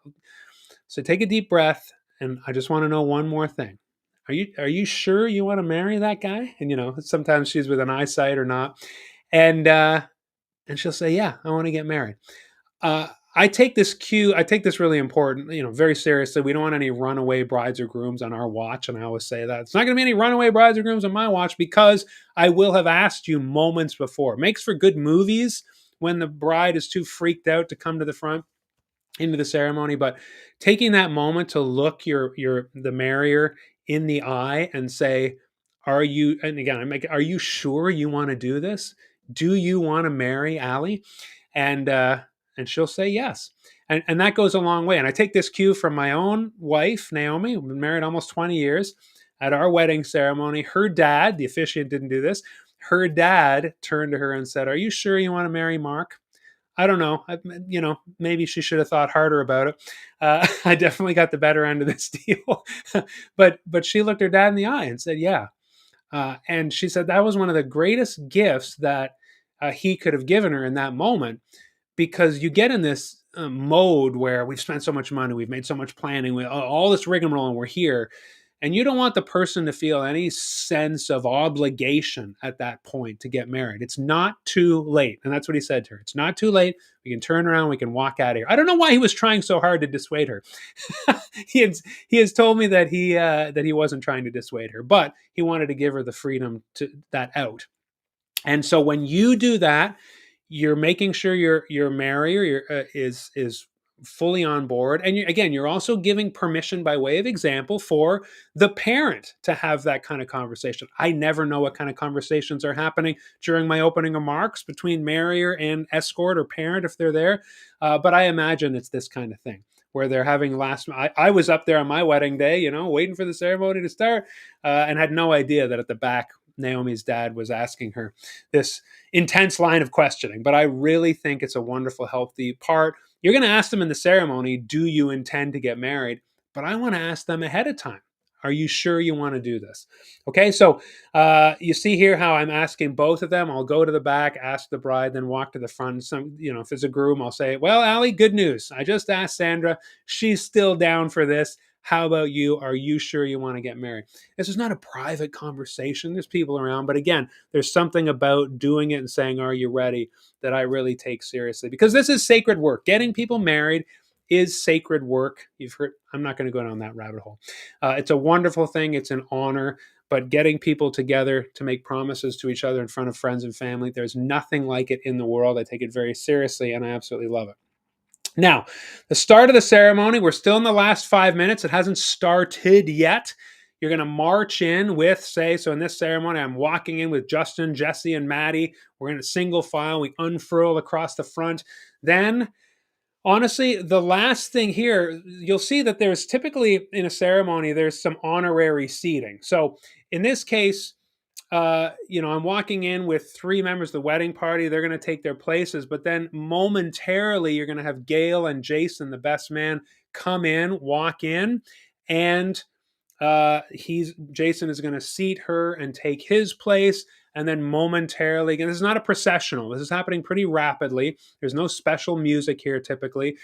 So take a deep breath, and I just want to know one more thing. Are you sure you want to marry that guy? And sometimes she's with an eyesight or not, and she'll say, yeah, I want to get married. I take this really important, very seriously. We don't want any runaway brides or grooms on our watch. And I always say that it's not going to be any runaway brides or grooms on my watch, because I will have asked you moments before. It makes for good movies when the bride is too freaked out to come to the front into the ceremony. But taking that moment to look the marrier in the eye and say, are you, and again, are you sure you want to do this? Do you want to marry Ali? And she'll say yes. And that goes a long way. And I take this cue from my own wife, Naomi. We've been married almost 20 years. At our wedding ceremony, her dad, the officiant didn't do this, her dad turned to her and said, are you sure you want to marry Mark? I don't know. Maybe she should have thought harder about it. I definitely got the better end of this deal. but she looked her dad in the eye and said, yeah. And she said that was one of the greatest gifts that he could have given her in that moment, because you get in this mode where we've spent so much money, we've made so much planning, all this rigmarole, and we're here. And you don't want the person to feel any sense of obligation at that point to get married. It's not too late. And that's what he said to her. It's not too late. We can turn around. We can walk out of here. I don't know why he was trying so hard to dissuade her. he has told me that he wasn't trying to dissuade her, but he wanted to give her the freedom to that out. And so when you do that, you're making sure your marrier is fully on board, and you're also giving permission by way of example for the parent to have that kind of conversation. I never know what kind of conversations are happening during my opening remarks between marrier and escort or parent if they're there, but I imagine it's this kind of thing where they're having I was up there on my wedding day, waiting for the ceremony to start, and had no idea that at the back Naomi's dad was asking her this intense line of questioning. But I really think it's a wonderful, healthy part. You're going to ask them in the ceremony, do you intend to get married? But I want to ask them ahead of time. Are you sure you want to do this? Okay, so you see here how I'm asking both of them. I'll go to the back, ask the bride, then walk to the front. If it's a groom, I'll say, well, Ali, good news. I just asked Sandra. She's still down for this. How about you? Are you sure you want to get married? This is not a private conversation. There's people around. But again, there's something about doing it and saying, are you ready? That I really take seriously because this is sacred work. Getting people married is sacred work. You've heard, I'm not going to go down that rabbit hole. It's a wonderful thing, it's an honor. But getting people together to make promises to each other in front of friends and family, there's nothing like it in the world. I take it very seriously and I absolutely love it. Now, the start of the ceremony, we're still in the last 5 minutes. It hasn't started yet. You're going to march in with, say, so in this ceremony, I'm walking in with Justin, Jesse, and Maddie. We're in a single file. We unfurl across the front. Then, honestly, the last thing here, you'll see that there's typically in a ceremony, there's some honorary seating. So in this case, I'm walking in with three members of the wedding party. They're going to take their places, but then momentarily, you're going to have Gail and Jason, the best man, come in, walk in, and Jason is going to seat her and take his place. And then momentarily, again, this is not a processional. This is happening pretty rapidly. There's no special music here typically.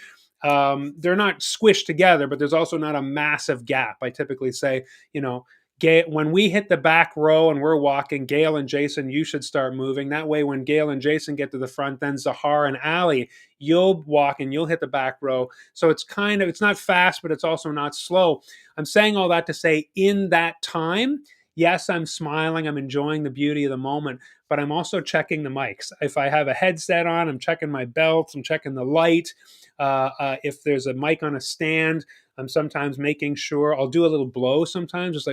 They're not squished together, but there's also not a massive gap. I typically say, when we hit the back row and we're walking, Gail and Jason, you should start moving. That way, when Gail and Jason get to the front, then Zahar and Ali, you'll walk and you'll hit the back row. So it's not fast, but it's also not slow. I'm saying all that to say in that time, yes, I'm smiling, I'm enjoying the beauty of the moment, but I'm also checking the mics. If I have a headset on, I'm checking my belts, I'm checking the light. If there's a mic on a stand, I'm sometimes making sure I'll do a little blow sometimes,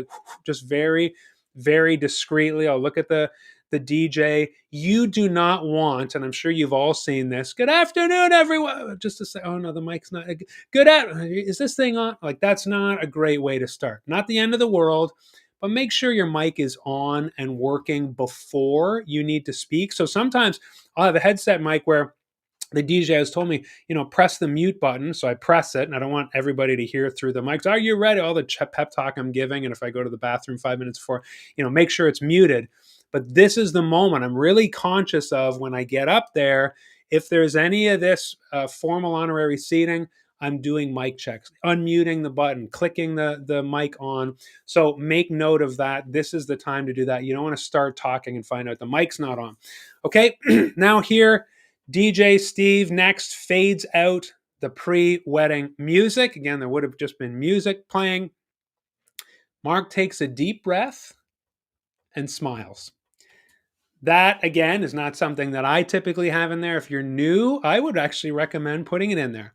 just very, very discreetly. I'll look at the DJ. You do not want, and I'm sure you've all seen this. Good afternoon, everyone. Just to say, oh no, the mic's not good. Is this thing on? Like that's not a great way to start. Not the end of the world, but make sure your mic is on and working before you need to speak. So sometimes I'll have a headset mic where the DJ has told me, press the mute button. So I press it and I don't want everybody to hear through the mics. Are you ready? All the pep talk I'm giving. And if I go to the bathroom 5 minutes before, make sure it's muted. But this is the moment I'm really conscious of when I get up there. If there's any of this formal honorary seating, I'm doing mic checks, unmuting the button, clicking the mic on. So make note of that. This is the time to do that. You don't want to start talking and find out the mic's not on. Okay, now here, DJ Steve next fades out the pre-wedding music. Again, there would have just been music playing. Mark takes a deep breath and smiles. That, again, is not something that I typically have in there. If you're new, I would actually recommend putting it in there.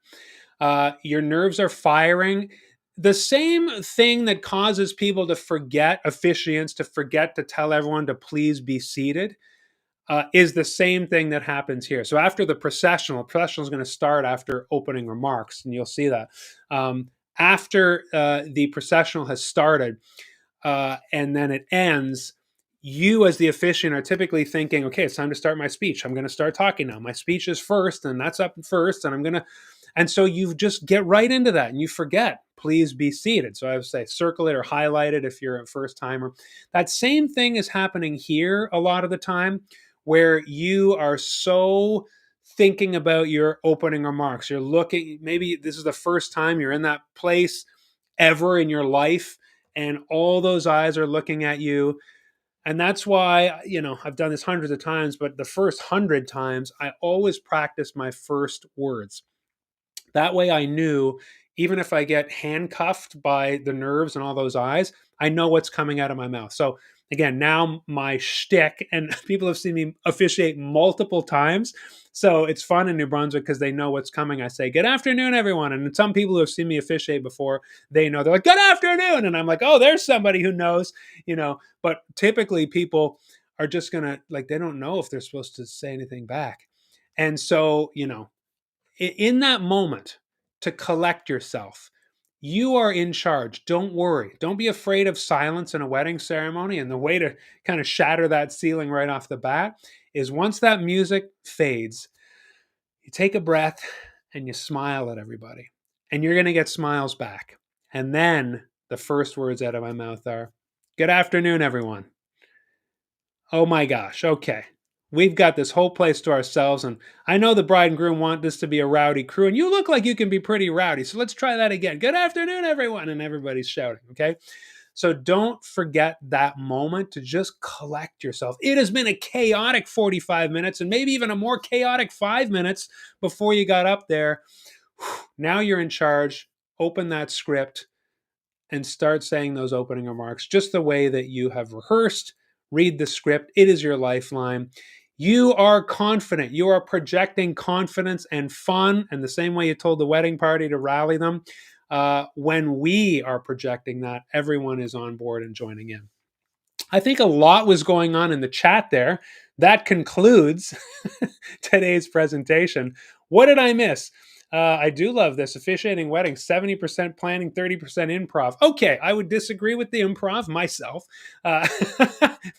Your nerves are firing. The same thing that causes people to forget, officiants to forget to tell everyone to please be seated, is the same thing that happens here. So after the processional is going to start after opening remarks, and you'll see that. After the processional has started and then it ends, you as the officiant are typically thinking, okay, it's time to start my speech. I'm going to start talking now. My speech is first, and that's up first, and I'm going to... And so you just get right into that and you forget, please be seated. So I would say circle it or highlight it if you're a first timer. That same thing is happening here a lot of the time, where you are so thinking about your opening remarks. You're looking, maybe this is the first time you're in that place ever in your life, and all those eyes are looking at you. And that's why, I've done this hundreds of times, but the first 100 times, I always practice my first words. That way I knew, even if I get handcuffed by the nerves and all those eyes, I know what's coming out of my mouth. So again, now my shtick, and people have seen me officiate multiple times. So it's fun in New Brunswick because they know what's coming. I say, good afternoon, everyone. And some people who have seen me officiate before, they know. They're like, good afternoon. And I'm like, oh, there's somebody who knows, But typically people are just going to, they don't know if they're supposed to say anything back. And so, in that moment, to collect yourself. You are in charge. Don't worry. Don't be afraid of silence in a wedding ceremony. And the way to kind of shatter that ceiling right off the bat is once that music fades, you take a breath and you smile at everybody. And you're going to get smiles back. And then the first words out of my mouth are, good afternoon, everyone. Oh my gosh. Okay. we've got this whole place to ourselves, and I know the bride and groom want this to be a rowdy crew, and you look like you can be pretty rowdy, so let's try that again. Good afternoon, everyone, and everybody's shouting, okay? So don't forget that moment to just collect yourself. It has been a chaotic 45 minutes and maybe even a more chaotic 5 minutes before you got up there. Now you're in charge. Open that script and start saying those opening remarks just the way that you have rehearsed. Read the script. It is your lifeline. You are confident. You are projecting confidence and fun, and the same way you told the wedding party to rally them. When we are projecting that, everyone is on board and joining in. I think a lot was going on in the chat there. That concludes today's presentation. What did I miss? I do love this. Officiating weddings, 70% planning, 30% improv. Okay, I would disagree with the improv myself, uh,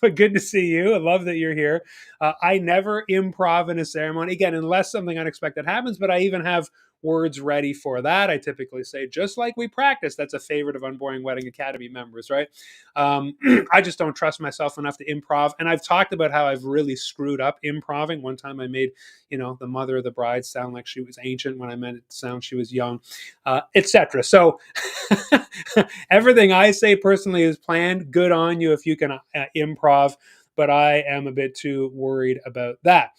but good to see you. I love that you're here. I never improv in a ceremony, again, unless something unexpected happens, but I even have words ready for that. I typically say, just like we practice. That's a favorite of Unboring Wedding Academy members, right? I just don't trust myself enough to improv. And I've talked about how I've really screwed up improving. One time I made, the mother of the bride sound like she was ancient when I meant it to sound she was young, etc. So everything I say personally is planned. Good on you if you can improv, but I am a bit too worried about that.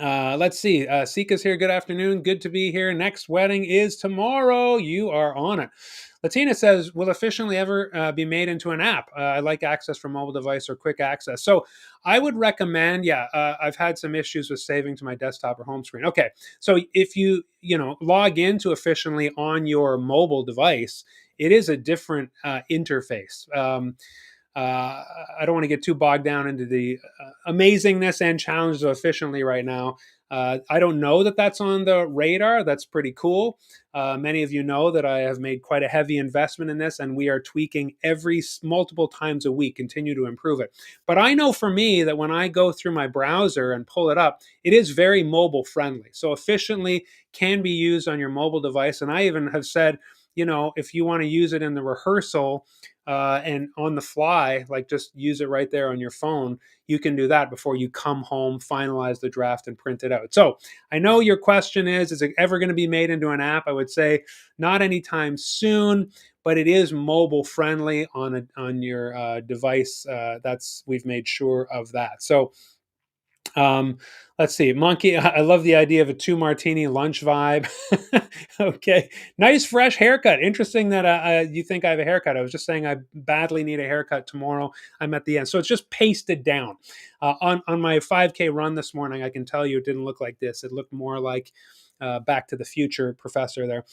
Let's see. Sika's here. Good afternoon. Good to be here. Next wedding is tomorrow. You are on it. Latina says, will Efficiently ever be made into an app? I like access from mobile device or quick access. So I would recommend, I've had some issues with saving to my desktop or home screen. Okay. So if you, log into Efficiently on your mobile device, it is a different interface. I don't want to get too bogged down into the amazingness and challenges of Efficiently right now. I don't know that that's on the radar. That's pretty cool. Many of you know that I have made quite a heavy investment in this, and we are tweaking multiple times a week, continue to improve it. But I know for me that when I go through my browser and pull it up, it is very mobile friendly. So Efficiently can be used on your mobile device. And I even have said, if you want to use it in the rehearsal, and on the fly, like just use it right there on your phone, you can do that before you come home, finalize the draft, and print it out. So I know your question is it ever going to be made into an app? I would say not anytime soon, but it is mobile friendly on your device. We've made sure of that. So um, let's see, Monkey. I love the idea of a 2 martini lunch vibe. Okay, nice fresh haircut. Interesting that you think I have a haircut. I was just saying I badly need a haircut tomorrow. I'm at the end, so it's just pasted down. On my 5K run this morning, I can tell you it didn't look like this. It looked more like Back to the Future professor there.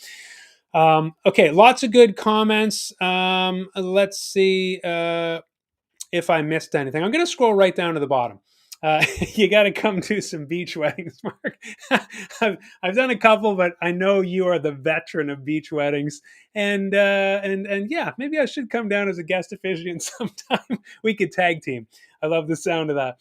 Okay, lots of good comments. Let's see. If I missed anything. I'm going to scroll right down to the bottom. You got to come to some beach weddings, Mark. I've done a couple, but I know you are the veteran of beach weddings, and yeah, maybe I should come down as a guest officiant sometime. We could tag team. I love the sound of that.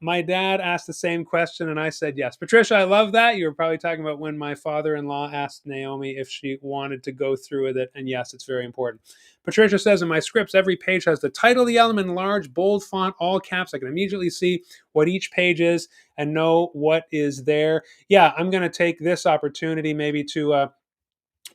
My dad asked the same question, and I said yes. Patricia, I love that. You were probably talking about when my father-in-law asked Naomi if she wanted to go through with it, and yes, it's very important. Patricia says, in my scripts, every page has the title of the element in large, bold font, all caps. I can immediately see what each page is and know what is there. Yeah, I'm going to take this opportunity maybe to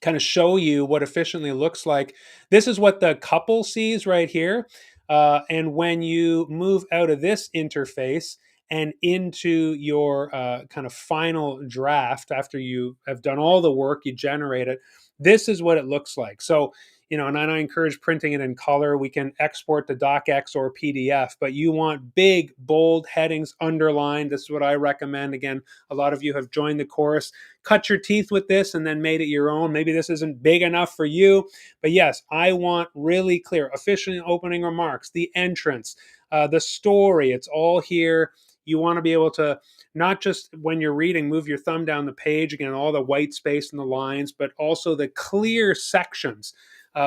kind of show you what Efficiently looks like. This is what the couple sees right here. And when you move out of this interface and into your kind of final draft, after you have done all the work, you generate it, this is what it looks like. So, and I encourage printing it in color. We can export to docx or PDF, but you want big, bold headings underlined. This is what I recommend. Again, a lot of you have joined the course. Cut your teeth with this and then made it your own. Maybe this isn't big enough for you, but yes, I want really clear, officially opening remarks, the entrance, the story. It's all here. You want to be able to not just when you're reading, move your thumb down the page, again, all the white space and the lines, but also the clear sections.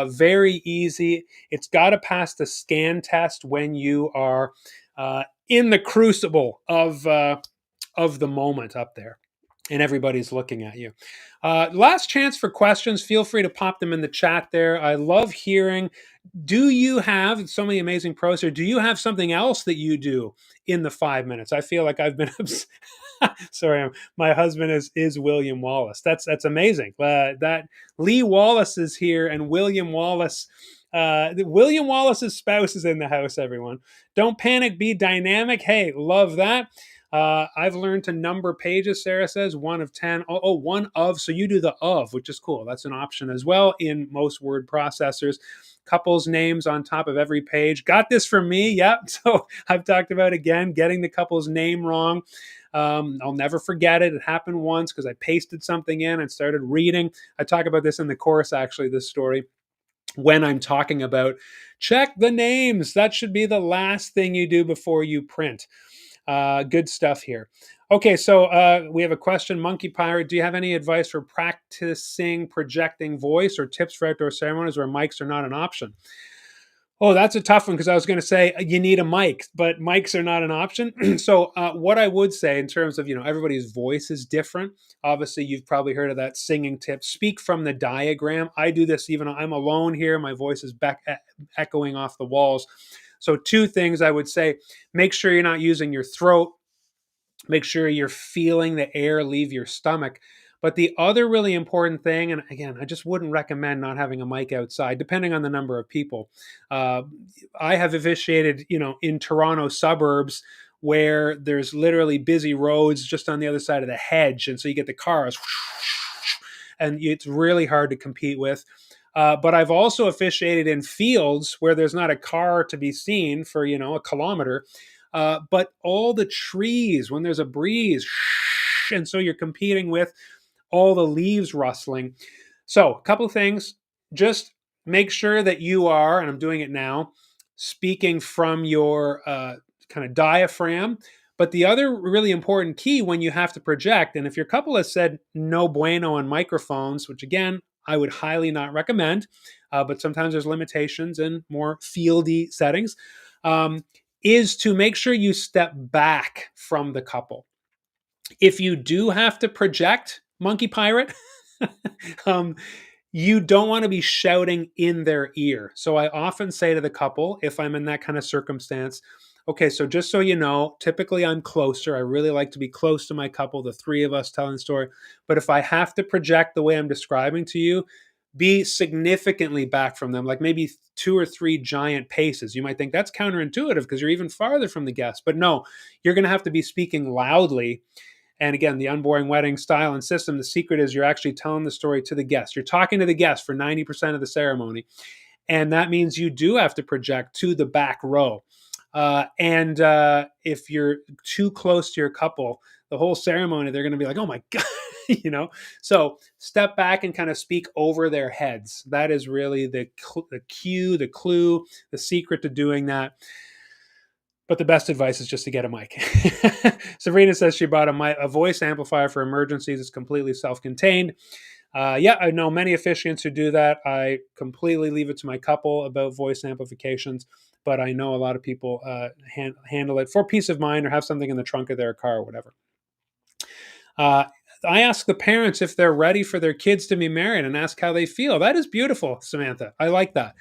Very easy. It's got to pass the scan test when you are in the crucible of the moment up there. and everybody's looking at you. Last chance for questions. Feel free to pop them in the chat there. I love hearing. Do you have so many amazing pros here? Do you have something else that you do in the 5 minutes? I feel like I've been sorry, my husband is William Wallace. That's amazing. That Lee Wallace is here, and William Wallace. William Wallace's spouse is in the house. Everyone, don't panic. Be dynamic. Hey, love that. I've learned to number pages. Sarah says 1 of 10. Oh, one of. So you do the of, which is cool. That's an option as well in most word processors. Couples names on top of every page. Got this from me. Yep. So I've talked about again getting the couple's name wrong. I'll never forget it. It happened once because I pasted something in and started reading. I talk about this in the course, actually, this story, when I'm talking about check the names. That should be the last thing you do before you print. Good stuff here. Okay, so we have a question. Monkey Pirate, do you have any advice for practicing projecting voice or tips for outdoor ceremonies where mics are not an option? Oh, that's a tough one because I was going to say you need a mic, but mics are not an option. So, what I would say in terms of everybody's voice is different. Obviously, you've probably heard of that singing tip. Speak from the diagram. I do this even I'm alone here. My voice is echoing off the walls. So, two things I would say: make sure you're not using your throat. Make sure you're feeling the air leave your stomach. But the other really important thing, and again, I just wouldn't recommend not having a mic outside, depending on the number of people. Uh, I have officiated, in Toronto suburbs where there's literally busy roads just on the other side of the hedge, and so you get the cars, and it's really hard to compete with. But I've also officiated in fields where there's not a car to be seen for a kilometer, but all the trees when there's a breeze, and so you're competing with all the leaves rustling. So, a couple of things. Just make sure that you are, and I'm doing it now, speaking from your kind of diaphragm. But the other really important key when you have to project, and if your couple has said no bueno on microphones, which again, I would highly not recommend, but sometimes there's limitations in more fieldy settings, is to make sure you step back from the couple. If you do have to project, Monkey Pirate, um, you don't want to be shouting in their ear. So I often say to the couple, if I'm in that kind of circumstance, okay, so just so you know, typically I'm closer. I really like to be close to my couple, the three of us telling the story. But if I have to project the way I'm describing to you, be significantly back from them, like maybe 2 or 3 giant paces. You might think that's counterintuitive because you're even farther from the guest. But no, you're going to have to be speaking loudly. And again, the Unboring wedding style and system, the secret is you're actually telling the story to the guest. You're talking to the guest for 90% of the ceremony. And that means you do have to project to the back row. And if you're too close to your couple, the whole ceremony, they're going to be like, oh my God, So step back and kind of speak over their heads. That is really the cue, the clue, the secret to doing that. But the best advice is just to get a mic. Sabrina says she bought a voice amplifier for emergencies. It's completely self-contained. Yeah, I know many officiants who do that. I completely leave it to my couple about voice amplifications, but I know a lot of people handle it for peace of mind or have something in the trunk of their car or whatever. I ask the parents if they're ready for their kids to be married and ask how they feel. That is beautiful, Samantha. I like that.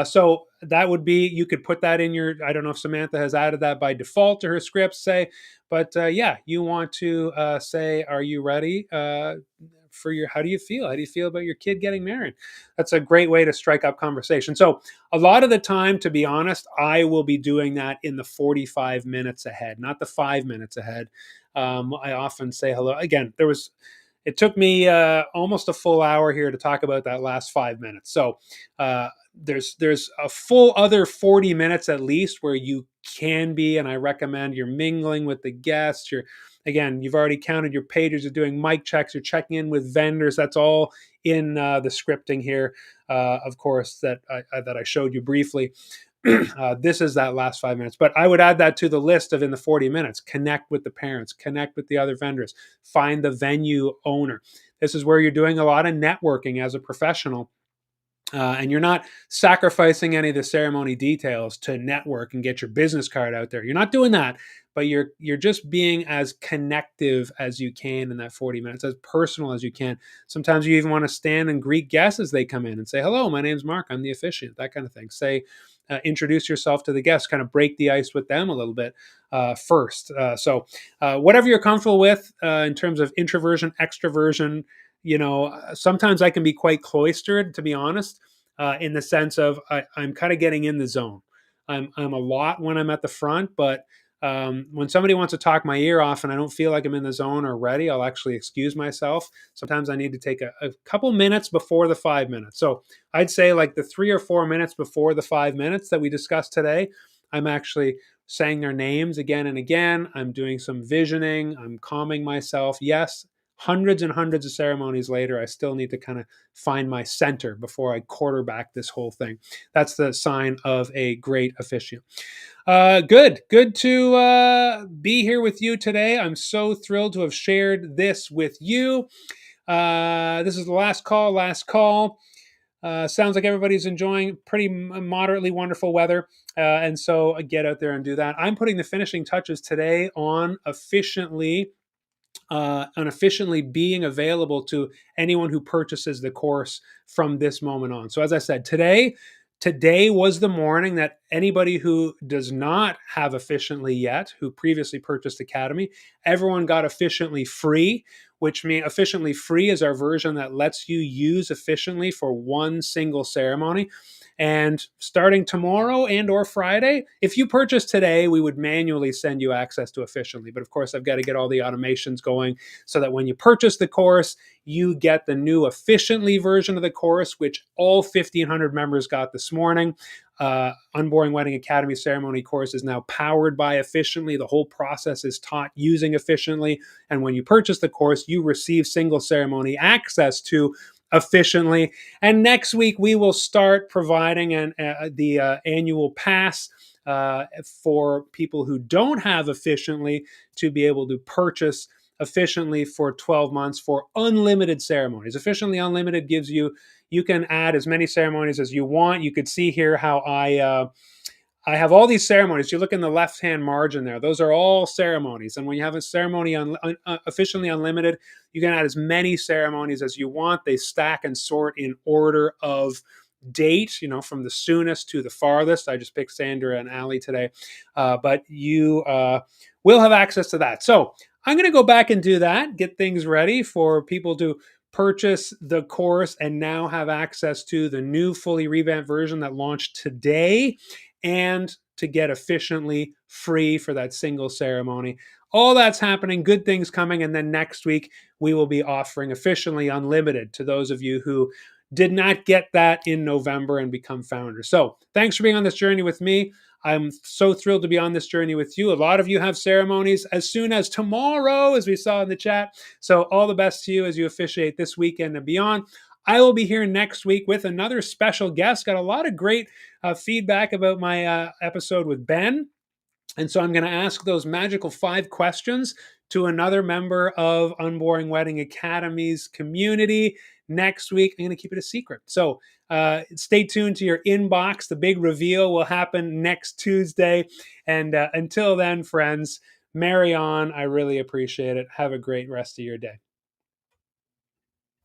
So that would be, you could put that in your, I don't know if Samantha has added that by default to her scripts, say, but yeah, you want to say, are you ready for how do you feel? How do you feel about your kid getting married? That's a great way to strike up conversation. So a lot of the time, to be honest, I will be doing that in the 45 minutes ahead, not the 5 minutes ahead. I often say hello. Again, it took me almost a full hour here to talk about that last 5 minutes. So there's a full other 40 minutes at least where you can be, and I recommend you're mingling with the guests. You've already counted your pages, you're doing mic checks, you're checking in with vendors. That's all in the scripting here, of course, that I showed you briefly. This is that last 5 minutes, but I would add that to the list of in the 40 minutes. Connect with the parents, connect with the other vendors, find the venue owner. This is where you're doing a lot of networking as a professional. and you're not sacrificing any of the ceremony details to network and get your business card out there. You're not doing that, but you're just being as connective as you can in that 40 minutes, as personal as you can. Sometimes you even want to stand and greet guests as they come in and say, "Hello, my name's Mark. I'm the officiant." That kind of thing. Say, introduce yourself to the guests, kind of break the ice with them a little bit first. Whatever you're comfortable with in terms of introversion, extroversion, sometimes I can be quite cloistered, to be honest, in the sense of I'm kind of getting in the zone. I'm a lot when I'm at the front, but when somebody wants to talk my ear off and I don't feel like I'm in the zone or ready, I'll actually excuse myself. Sometimes I need to take a couple minutes before the 5 minutes. So I'd say like the 3 or 4 minutes before the 5 minutes that we discussed today, I'm actually saying their names again and again. I'm doing some visioning. I'm calming myself. Yes, hundreds and hundreds of ceremonies later, I still need to kind of find my center before I quarterback this whole thing. That's the sign of a great officiant. Good to be here with you today. I'm so thrilled to have shared this with you. This is the last call. Last call. Sounds like everybody's enjoying pretty moderately wonderful weather. And so get out there and do that. I'm putting the finishing touches today on efficiently being available to anyone who purchases the course from this moment on. So as I said, today was the morning that anybody who does not have efficiently yet, who previously purchased Academy, everyone got efficiently free, which means efficiently free is our version that lets you use efficiently for one single ceremony. And starting tomorrow and or Friday, if you purchase today, we would manually send you access to efficiently. But of course, I've got to get all the automations going so that when you purchase the course, you get the new efficiently version of the course, which all 1,500 members got this morning. Unboring Wedding Academy ceremony course is now powered by efficiently. The whole process is taught using efficiently. And when you purchase the course, you receive single ceremony access to efficiently. And next week, we will start providing the annual pass for people who don't have efficiently to be able to purchase efficiently for 12 months for unlimited ceremonies. Efficiently Unlimited gives you can add as many ceremonies as you want. You could see here how I have all these ceremonies. You look in the left-hand margin there. Those are all ceremonies. And when you have a ceremony efficiently unlimited, you can add as many ceremonies as you want. They stack and sort in order of date, from the soonest to the farthest. I just picked Sandra and Allie today. But you will have access to that. So I'm going to go back and do that, get things ready for people to purchase the course and now have access to the new fully revamped version that launched today, and to get efficiently free for that single ceremony. All that's happening, good things coming. And then next week, we will be offering efficiently unlimited to those of you who did not get that in November and become founders. So thanks for being on this journey with me. I'm so thrilled to be on this journey with you. A lot of you have ceremonies as soon as tomorrow, as we saw in the chat. So all the best to you as you officiate this weekend and beyond. I will be here next week with another special guest. Got a lot of great feedback about my episode with Ben. And so I'm going to ask those magical 5 questions to another member of Unboring Wedding Academy's community next week. I'm going to keep it a secret. So stay tuned to your inbox. The big reveal will happen next Tuesday. And until then, friends, marry on. I really appreciate it. Have a great rest of your day.